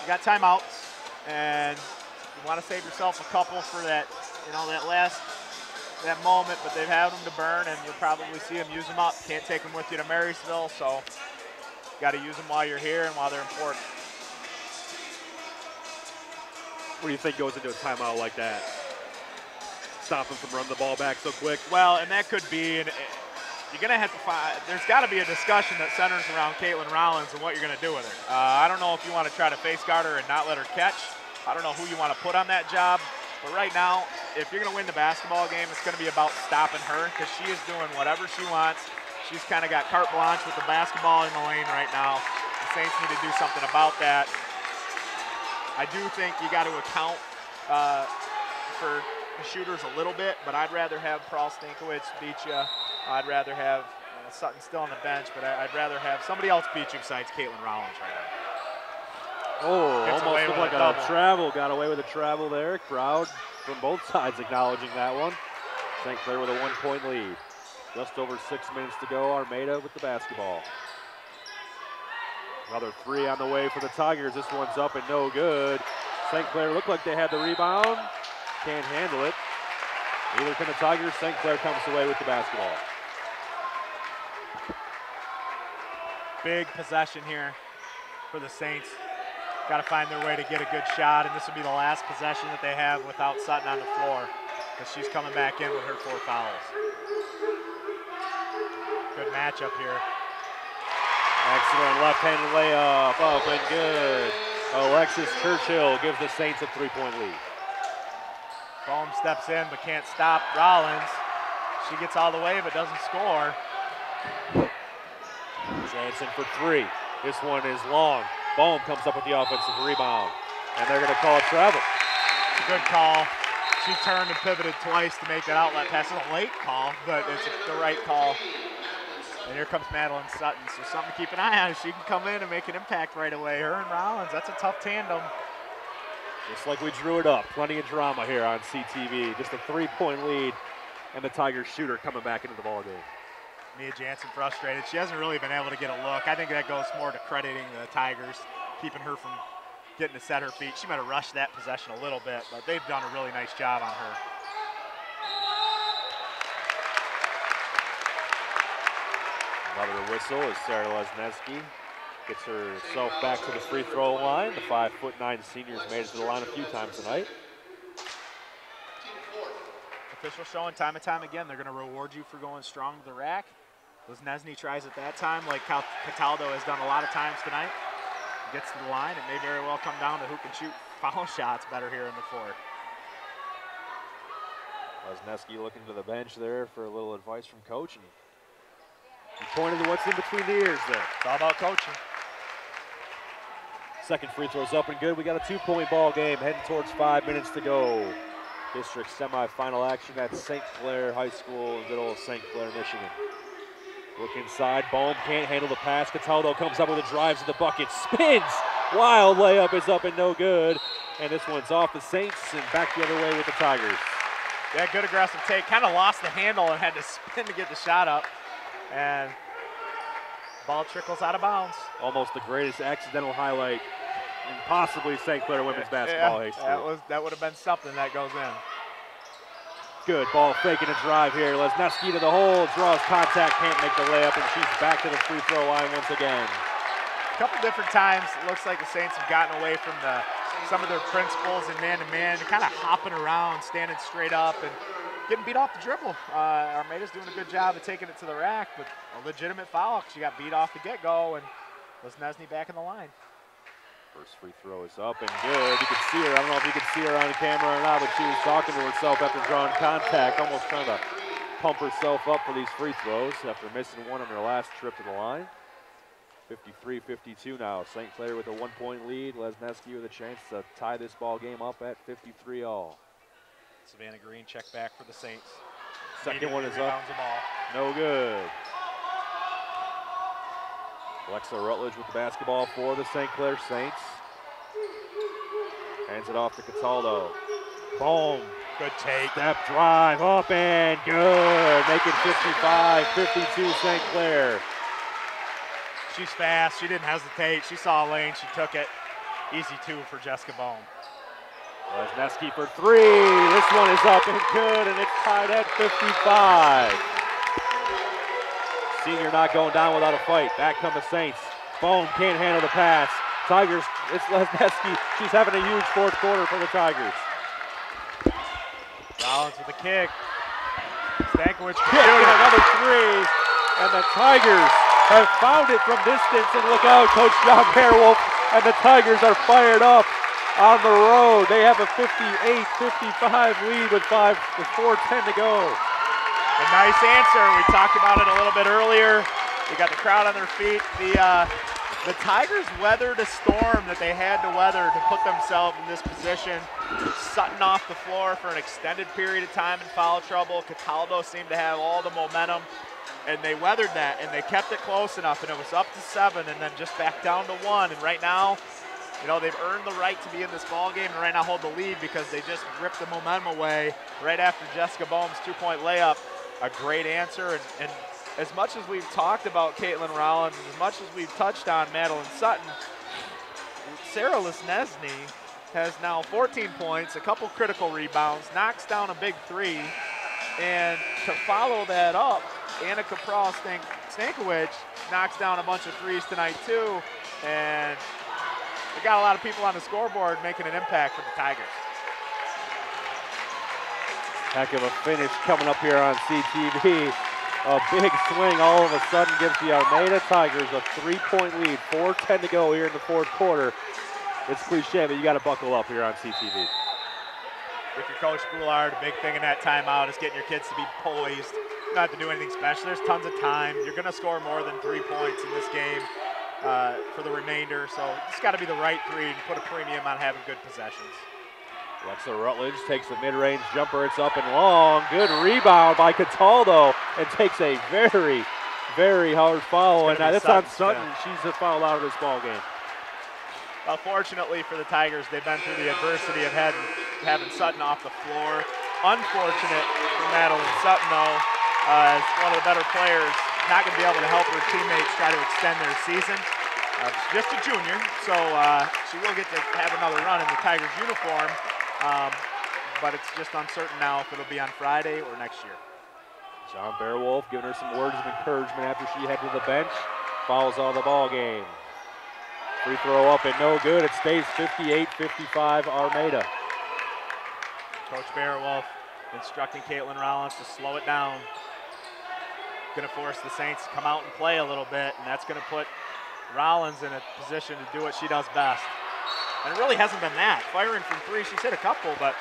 You got timeouts, and you want to save yourself a couple for that, that moment, but they've had them to burn, and you'll probably see them use them up. Can't take them with you to Marysville, so got to use them while you're here and while they're important. What do you think goes into a timeout like that? Stop them from running the ball back so quick? Well, and that could be, you're going to have to find, there's got to be a discussion that centers around Caitlin Rollins and what you're going to do with her. I don't know if you want to try to face guard her and not let her catch. I don't know who you want to put on that job. But right now, if you're going to win the basketball game, it's going to be about stopping her because she is doing whatever she wants. She's kind of got carte blanche with the basketball in the lane right now. The Saints need to do something about that. I do think you got to account for the shooters a little bit, but I'd rather have Pearl Stankiewicz beat you. I'd rather have Sutton still on the bench, but I'd rather have somebody else beat you besides Caitlin Rollins right now. Oh, almost looked like a travel. Got away with a travel there. Crowd from both sides acknowledging that one. St. Clair with a 1-point lead. Just over 6 minutes to go. Armada with the basketball. Another three on the way for the Tigers. This one's up and no good. St. Clair looked like they had the rebound. Can't handle it. Neither can the Tigers. St. Clair comes away with the basketball. Big possession here for the Saints. Got to find their way to get a good shot, and this will be the last possession that they have without Sutton on the floor, because she's coming back in with her 4 fouls. Good matchup here. Excellent left-handed layup, up and good. Alexis Churchill gives the Saints a 3-point lead. Bohm steps in but can't stop Rollins. She gets all the way but doesn't score. Jansen for 3. This one is long. Bohm comes up with the offensive rebound, and they're going to call it travel. It's a good call. She turned and pivoted twice to make that outlet pass. It's a late call, but it's the right call. And here comes Madeline Sutton, so something to keep an eye on. She can come in and make an impact right away. Her and Rollins, that's a tough tandem. Just like we drew it up. Plenty of drama here on CTV. Just a 3-point lead, and the Tigers shooter coming back into the ballgame. Mia Jansen frustrated. She hasn't really been able to get a look. I think that goes more to crediting the Tigers, keeping her from getting to set her feet. She might have rushed that possession a little bit, but they've done a really nice job on her. Another whistle as Sarah Lesneski gets herself back to the free throw line. The 5'9" senior's made it to the line a few times tonight. Official showing time and time again, they're going to reward you for going strong to the rack. Lesnesny tries at that time, like Cataldo has done a lot of times tonight. Gets to the line. It may very well come down to who can shoot foul shots better here in the fourth. Lesneski looking to the bench there for a little advice from coach. And he pointed to what's in between the ears there. It's all about coaching. Second free throw's up and good. We got a 2-point ball game heading towards 5 minutes to go. District semifinal action at St. Clair High School in good old St. Clair, Michigan. Look inside, Bohm can't handle the pass. Cataldo comes up with a drive to the bucket, spins. Wild layup is up and no good. And this one's off the Saints and back the other way with the Tigers. Yeah, good aggressive take. Kind of lost the handle and had to spin to get the shot up. And ball trickles out of bounds. Almost the greatest accidental highlight in possibly St. Clair women's basketball history. That would have been something that goes in. Good ball faking a drive here. Lesneski to the hole, draws contact, can't make the layup, and she's back to the free throw line once again. A couple different times, it looks like the Saints have gotten away from some of their principles in man-to-man, kind of hopping around, standing straight up, and getting beat off the dribble. Armada's doing a good job of taking it to the rack, but a legitimate foul because she got beat off the get-go, and Lesnesny back in the line. First free throw is up and good. You can see her. I don't know if you can see her on camera or not, but she was talking to herself after drawing contact, almost trying to pump herself up for these free throws after missing one on her last trip to the line. 53-52 now. St. Clair with a 1-point lead. Lesneski with a chance to tie this ball game up at 53 all. Savannah Green check back for the Saints. Second one is up. No good. Alexa Rutledge with the basketball for the St. Clair Saints. Hands it off to Cataldo. Boom. Good take. Step drive up and good. Making 55-52 St. Clair. She's fast. She didn't hesitate. She saw a lane. She took it. Easy 2 for Jessica Bohm. Lesneski for 3. This one is up and good, and it's tied at 55. Senior not going down without a fight. Back come the Saints. Bohm can't handle the pass. Tigers, it's Lesneski. She's having a huge fourth quarter for the Tigers. Rollins with a kick. Stankiewicz doing another 3. And the Tigers have found it from distance. And look out, Coach John Fairwolf and the Tigers are fired up on the road. They have a 58-55 lead with 4:10 to go. A nice answer. We talked about it a little bit earlier. They got the crowd on their feet. The Tigers weathered a storm that they had to weather to put themselves in this position. Sutton off the floor for an extended period of time in foul trouble. Cataldo seemed to have all the momentum, and they weathered that, and they kept it close enough, and it was up to 7, and then just back down to 1. And right now, you know, they've earned the right to be in this ball game and right now hold the lead because they just ripped the momentum away right after Jessica Bohm's 2-point layup. a great answer. And as much as we've talked about Caitlin Rollins, as much as we've touched on Madeline Sutton, Sarah Lesnesny has now 14 points, a couple critical rebounds, knocks down a big three, and to follow that up, Annika Prahl-Stankiewicz knocks down a bunch of threes tonight too, and we got a lot of people on the scoreboard making an impact for the Tigers. Heck of a finish coming up here on CTV. A big swing all of a sudden gives the Armada Tigers a 3-point lead. 4:10 to go here in the fourth quarter. It's cliche, but you got to buckle up here on CTV. With your coach Boulard, a big thing in that timeout is getting your kids to be poised, not to do anything special. There's tons of time. You're going to score more than 3 points in this game for the remainder, so it's got to be the right three and put a premium on having good possessions. Alexa Rutledge takes a mid-range jumper. It's up and long. Good rebound by Cataldo, and takes a very, very hard foul. And that's on Sutton. She's fouled out of this ball game. Well, fortunately for the Tigers, they've been through the adversity of having Sutton off the floor. Unfortunate for Madeline Sutton, though, as one of the better players, not going to be able to help her teammates try to extend their season. She's just a junior, so she will get to have another run in the Tigers uniform, but it's just uncertain now if it'll be on Friday or next year. John Bearwolf giving her some words of encouragement after she headed to the bench. Fouls out of the ball game. Free throw up and no good. It stays 58-55 Armada. Coach Bearwolf instructing Caitlin Rollins to slow it down. Going to force the Saints to come out and play a little bit, and that's going to put Rollins in a position to do what she does best. And it really hasn't been that. Firing from three, she's hit a couple, but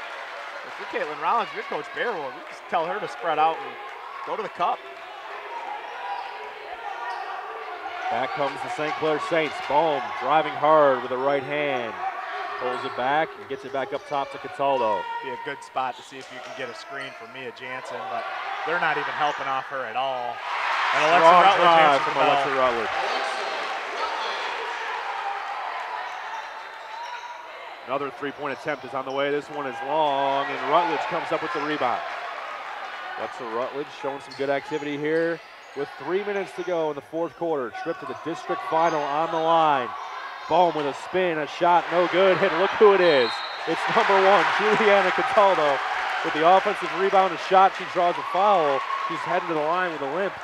if you're Caitlin Rollins, if you're Coach Bearwolf, you just tell her to spread out and go to the cup. Back comes the St. Clair Saints. Bohm driving hard with the right hand. Pulls it back and gets it back up top to Cataldo. Be a good spot to see if you can get a screen for Mia Jansen, but they're not even helping off her at all. And Alexa Rutledge from Alexa Rutledge. Another three-point attempt is on the way. This one is long, and Rutledge comes up with the rebound. Alexa Rutledge showing some good activity here with 3 minutes to go in the fourth quarter. Trip to the district final on the line. Bohm with a spin, a shot, no good. And look who it is. It's number one, Juliana Cataldo, with the offensive rebound, a shot. She draws a foul. She's heading to the line with a limp.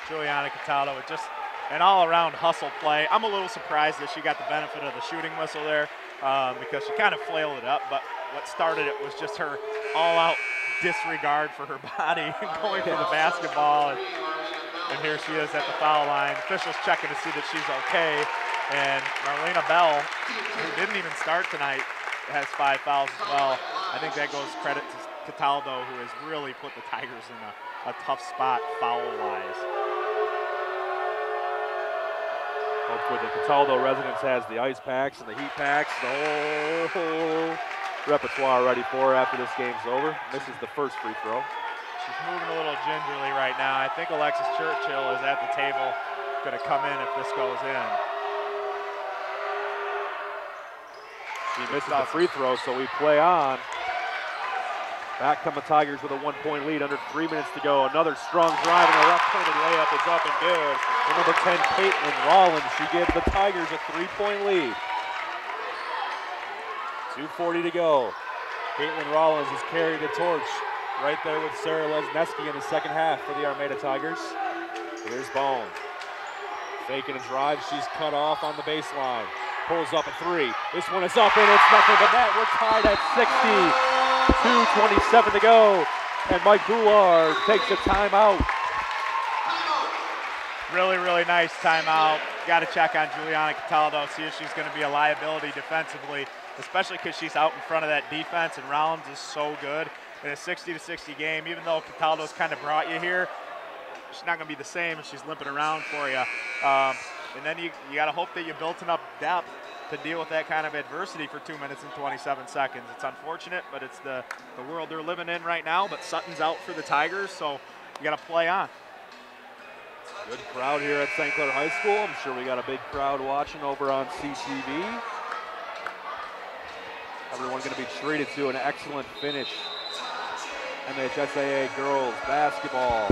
Juliana Cataldo with just an all-around hustle play. I'm a little surprised that she got the benefit of the shooting whistle there because she kind of flailed it up, but what started it was just her all-out disregard for her body going for the basketball. And here she is at the foul line. Officials checking to see that she's okay. And Marlena Bell, who didn't even start tonight, has 5 fouls as well. I think that goes credit to Cataldo, who has really put the Tigers in a tough spot foul-wise. Hopefully the Cataldo residence has the ice packs and the heat packs, the whole repertoire ready for her after this game's over. Misses the first free throw. She's moving a little gingerly right now. I think Alexis Churchill is at the table, going to come in if this goes in. She misses the free throw, so we play on. Back come the Tigers with a 1-point lead, under 3 minutes to go. Another strong drive and a left-handed layup is up and good. And number 10, Caitlin Rollins, she gives the Tigers a 3-point lead. 2:40 to go. Caitlin Rollins has carried the torch right there with Sarah Lesnesky in the second half for the Armada Tigers. Here's Bohm. Faking a drive, she's cut off on the baseline. Pulls up a three. This one is up and it's nothing but net. We're tied at 60. 2:27 to go. And Mike Boulard takes a timeout. Really, really nice timeout. Got to check on Juliana Cataldo, see if she's going to be a liability defensively, especially because she's out in front of that defense, and Rollins is so good in a 60-60 game. Even though Cataldo's kind of brought you here, she's not going to be the same if she's limping around for you. And then you got to hope that you built enough depth to deal with that kind of adversity for 2 minutes and 27 seconds. It's unfortunate, but it's the world they're living in right now. But Sutton's out for the Tigers, so you got to play on. Good crowd here at St. Clair High School. I'm sure we got a big crowd watching over on CTV. Everyone going to be treated to an excellent finish MHSAA girls basketball.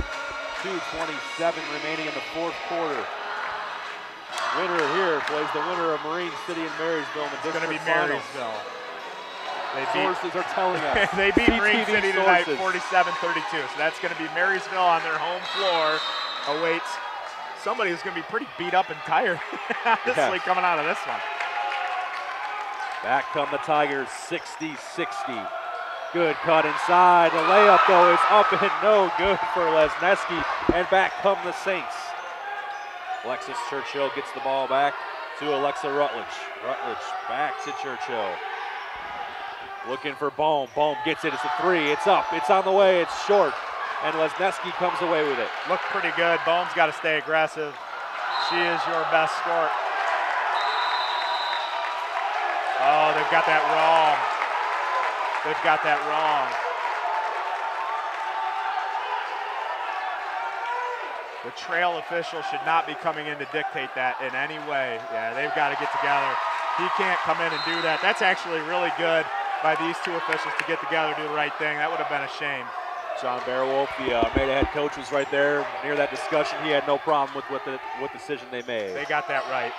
2:27 remaining in the fourth quarter. Winner here plays the winner of Marine City and Marysville in the It's going to be finals. Marysville. Sources are telling us. They beat Marine CTV City tonight sources. 47-32. So that's going to be Marysville on their home floor. Awaits somebody who's going to be pretty beat up and tired, honestly, coming out of this one. Back come the Tigers, 60-60. Good cut inside. The layup, though, is up and no good for Lesneski. And back come the Saints. Alexis Churchill gets the ball back to Alexa Rutledge. Rutledge back to Churchill. Looking for Bohm. Bohm gets it. It's a three. It's up. It's on the way. It's short. And Lesneski comes away with it. Looked pretty good. Bohm's got to stay aggressive. She is your best scorer. Oh, they've got that wrong. They've got that wrong. The trail official should not be coming in to dictate that in any way. Yeah, they've got to get together. He can't come in and do that. That's actually really good by these two officials to get together, do the right thing. That would have been a shame. John Bearwolf, the Armada head coach, was right there near that discussion. He had no problem with what decision they made. They got that right.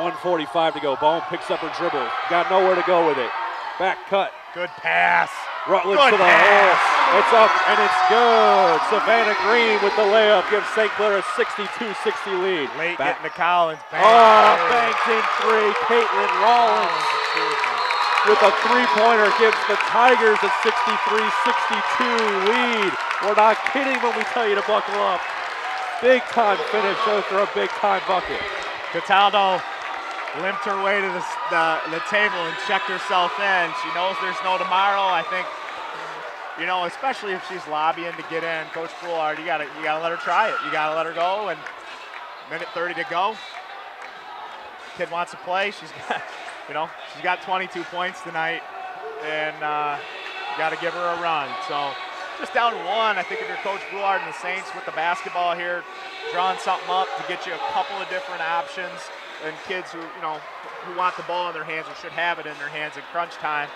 1:45 to go. Bohm picks up her dribble. Got nowhere to go with it. Back cut. Good pass. Rutledge Good to the hole. It's up and it's good. Savannah Green with the layup gives St. Clair a 62-60 lead. Late getting to Collins. Bang. Oh, banked in three. Caitlin Rollins with a three-pointer gives the Tigers a 63-62 lead. We're not kidding when we tell you to buckle up. Big-time finish after a big-time bucket. Cataldo limped her way to the table and checked herself in. She knows there's no tomorrow. I think, you know, especially if she's lobbying to get in, Coach Foulard, you gotta let her try it. You gotta let her go. And minute 30 to go. Kid wants to play. She's got 22 points tonight, and you got to give her a run. So just down one. I think if you're Coach Foulard and the Saints with the basketball here, drawing something up to get you a couple of different options. And kids who want the ball in their hands or should have it in their hands in crunch time.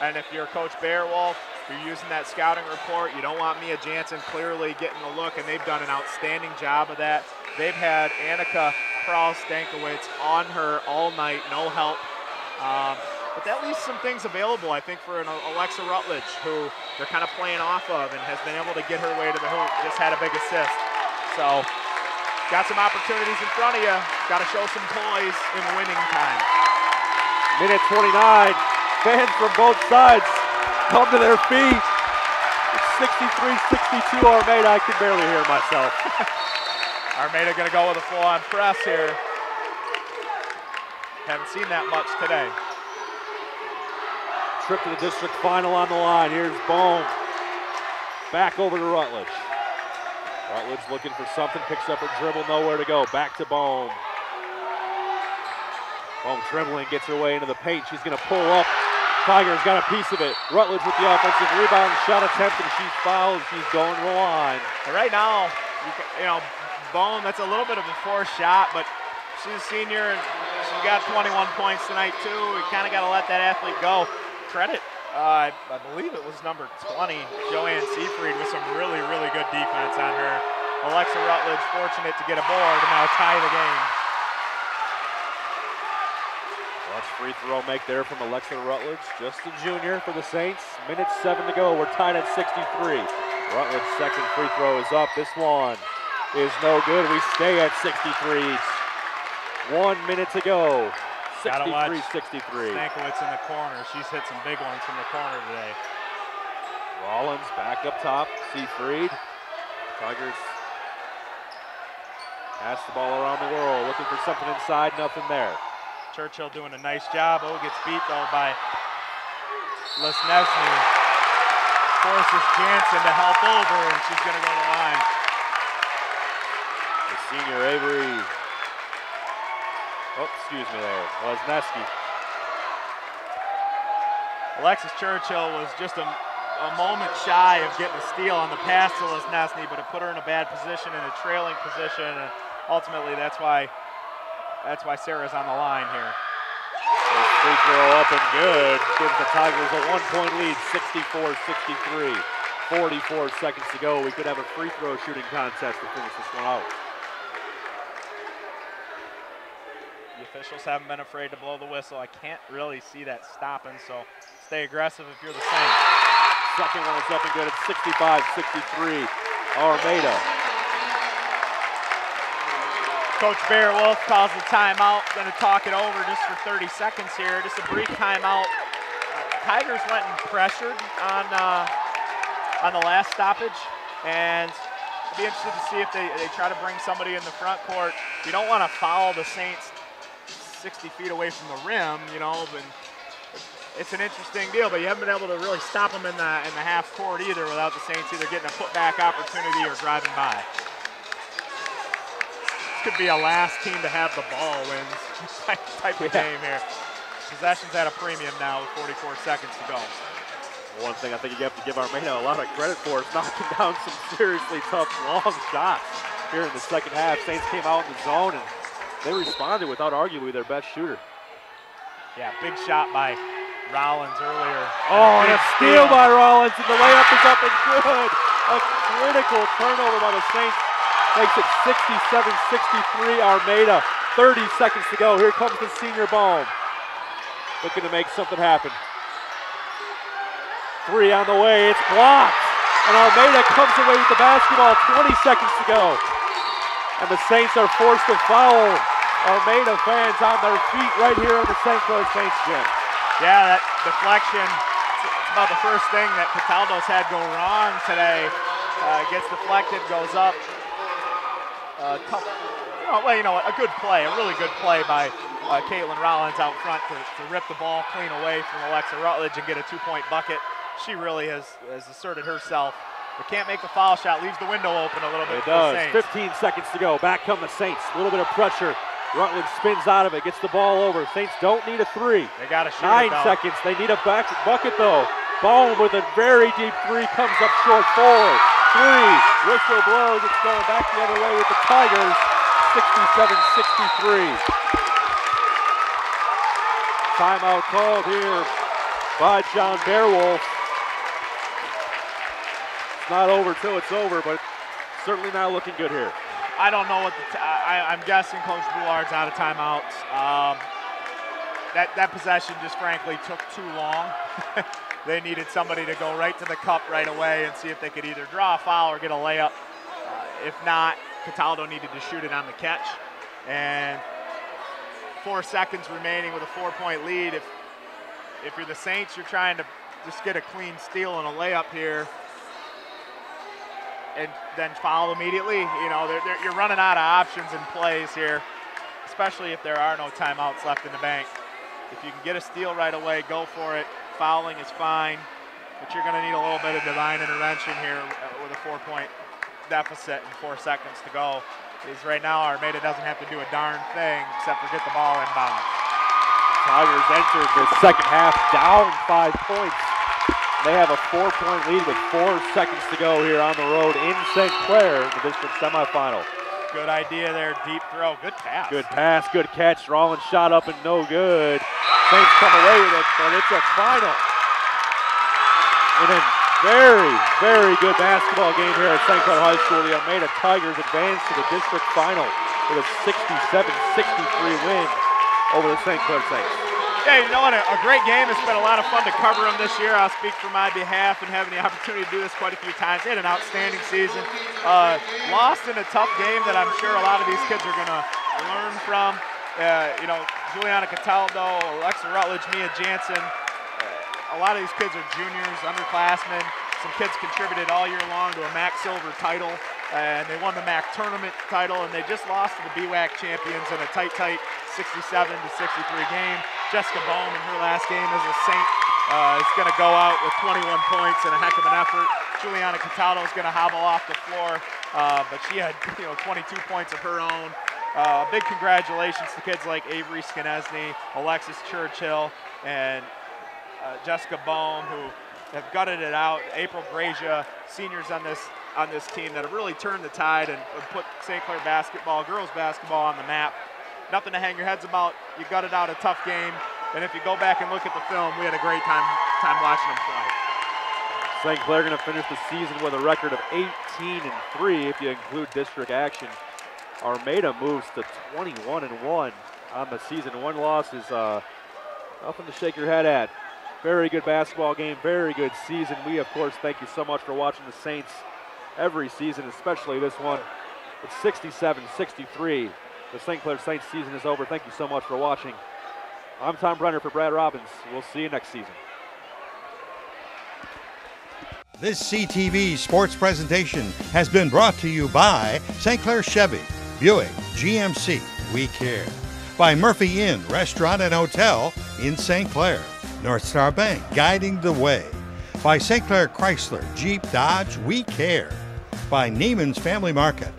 And if you're Coach Bearwolf, you're using that scouting report. You don't want Mia Jansen clearly getting the look, and they've done an outstanding job of that. They've had Annika Krall-Stankowitz on her all night, no help. But that leaves some things available, I think, for an Alexa Rutledge, who they're kind of playing off of and has been able to get her way to the hoop. Just had a big assist. So got some opportunities in front of you. Got to show some poise in winning time. Minute 29. Fans from both sides come to their feet. It's 63-62 Armada. I can barely hear myself. Armada going to go with a full-on press here. Haven't seen that much today. Trip to the district final on the line. Here's Bohm. Back over to Rutledge. Rutledge looking for something, picks up her dribble, nowhere to go. Back to Bohm. Bohm dribbling, gets her way into the paint. She's going to pull up. Tigers got a piece of it. Rutledge with the offensive rebound, shot attempt, and she's fouled. She's going to the line. And right now, Bohm, that's a little bit of a forced shot, but she's a senior and she got 21 points tonight too. We kind of got to let that athlete go. Credit, I believe it was number 20, Joanne Seafried, with some really, really good defense on her. Alexa Rutledge fortunate to get a board and now tie the game. Watch free throw make there from Alexa Rutledge, just a junior for the Saints. Minute 7 to go, we're tied at 63. Rutledge's second free throw is up. This one is no good. We stay at 63 each. 1 minute to go. 63-63. Stankowitz in the corner. She's hit some big ones from the corner today. Rollins back up top. Seafried. Tigers pass the ball around the world, looking for something inside. Nothing there. Churchill doing a nice job. Oh, gets beat though by Lesnesny. Forces Jansen to help over, and she's going to go to the line. The senior Avery. Oh, excuse me there. Lesneski. Alexis Churchill was just a moment shy of getting a steal on the pass to Lesnesny, but it put her in a bad position, in a trailing position, and ultimately that's why Sarah's on the line here. Free throw up and good. Gives the Tigers a 1-point lead, 64-63. 44 seconds to go. We could have a free throw shooting contest to finish this one out. The officials haven't been afraid to blow the whistle. I can't really see that stopping, so stay aggressive if you're the Saints. Second one is up and good. It's 65-63, Armada. Coach Bearwolf calls the timeout. Going to talk it over just for 30 seconds here. Just a brief timeout. Tigers went and pressured on the last stoppage, and I'd be interested to see if they try to bring somebody in the front court. You don't want to foul the Saints 60 feet away from the rim, you know, and it's an interesting deal, but you haven't been able to really stop them in the half court either without the Saints either getting a putback opportunity or driving by. This could be a last team to have the ball wins type of game here. Possession's at a premium now with 44 seconds to go. One thing I think you have to give Armada a lot of credit for is knocking down some seriously tough long shots here in the second half. Saints came out in the zone and they responded without arguably their best shooter. Yeah, big shot by Rollins earlier. Oh, and a steal by Rollins, and the layup is up and good. A critical turnover by the Saints makes it 67-63 Armada. 30 seconds to go. Here comes the senior Bohm. Looking to make something happen. Three on the way, it's blocked. And Armada comes away with the basketball, 20 seconds to go. And the Saints are forced to foul. Armada fans on their feet right here in the St. Clair Saints gym. Yeah, that deflection, it's about the first thing that Cataldo's had go wrong today. Gets deflected, goes up. Tough, well, you know what, a good play, a really good play by Caitlin Rollins out front to rip the ball clean away from Alexa Rutledge and get a 2-point bucket. She really has asserted herself. But can't make the foul shot, leaves the window open a little bit. It does. 15 seconds to go. Back come the Saints. A little bit of pressure. Rutledge spins out of it, gets the ball over. Saints don't need a three. They got to shoot 9 it, seconds. They need a bucket though. Bohm with a very deep three comes up short. 4, 3. Whistle blows. It's going back the other way with the Tigers. 67-63. Timeout called here by John Bearwolf. It's not over till it's over, but certainly not looking good here. I don't know what I'm guessing Coach Boulard's out of timeouts. That possession just frankly took too long. They needed somebody to go right to the cup right away and see if they could either draw a foul or get a layup. If not, Cataldo needed to shoot it on the catch. And 4 seconds remaining with a 4-point lead. If you're the Saints, you're trying to just get a clean steal and a layup here and then foul immediately. You know, you're running out of options and plays here, especially if there are no timeouts left in the bank. If you can get a steal right away, go for it. Fouling is fine, but you're going to need a little bit of divine intervention here with a 4-point deficit and 4 seconds to go. Is right now Armada doesn't have to do a darn thing except for get the ball inbound. Tigers entered the second half down 5 points. They have a 4-point lead with 4 seconds to go here on the road in St. Clair in the district semifinal. Good idea there, deep throw, good pass. Good pass, good catch. Rollins shot up and no good. Saints come away with it, but it's a final. And a very, very good basketball game here at St. Clair High School. The Armada Tigers advance to the district final with a 67-63 win over the St. Clair Saints. Yeah, you know what, a great game. It's been a lot of fun to cover them this year. I'll speak for my behalf and having the opportunity to do this quite a few times. They had an outstanding season. Lost in a tough game that I'm sure a lot of these kids are going to learn from. You know, Juliana Cataldo, Alexa Rutledge, Mia Jansen. A lot of these kids are juniors, underclassmen. Some kids contributed all year long to a MAC Silver title, and they won the MAC tournament title, and they just lost to the BWAC champions in a tight 67-63 game. Jessica Bohm in her last game as a Saint is going to go out with 21 points and a heck of an effort. Juliana Cataldo is going to hobble off the floor, but she had 22 points of her own. Big congratulations to kids like Avery Skinesny, Alexis Churchill, and Jessica Bohm, who have gutted it out. April Grazia, seniors on this team that have really turned the tide and put St. Clair basketball, girls basketball on the map. Nothing to hang your heads about. You gutted out a tough game, and if you go back and look at the film, we had a great time watching them play. St. Clair going to finish the season with a record of 18-3 if you include district action. Armada moves to 21-1 on the season. One loss is nothing to shake your head at. Very good basketball game, very good season. We, of course, thank you so much for watching the Saints every season, especially this one. It's 67-63. The St. Clair Saints season is over. Thank you so much for watching. I'm Tom Brenner for Brad Robbins. We'll see you next season. This CTV sports presentation has been brought to you by St. Clair Chevy, Buick, GMC, We Care. By Murphy Inn Restaurant and Hotel in St. Clair. Northstar Bank, guiding the way. By St. Clair Chrysler, Jeep, Dodge, We Care. By Neiman's Family Market.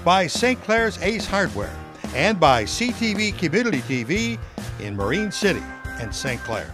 By St. Clair's Ace Hardware. And by CTV Community TV in Marine City and St. Clair.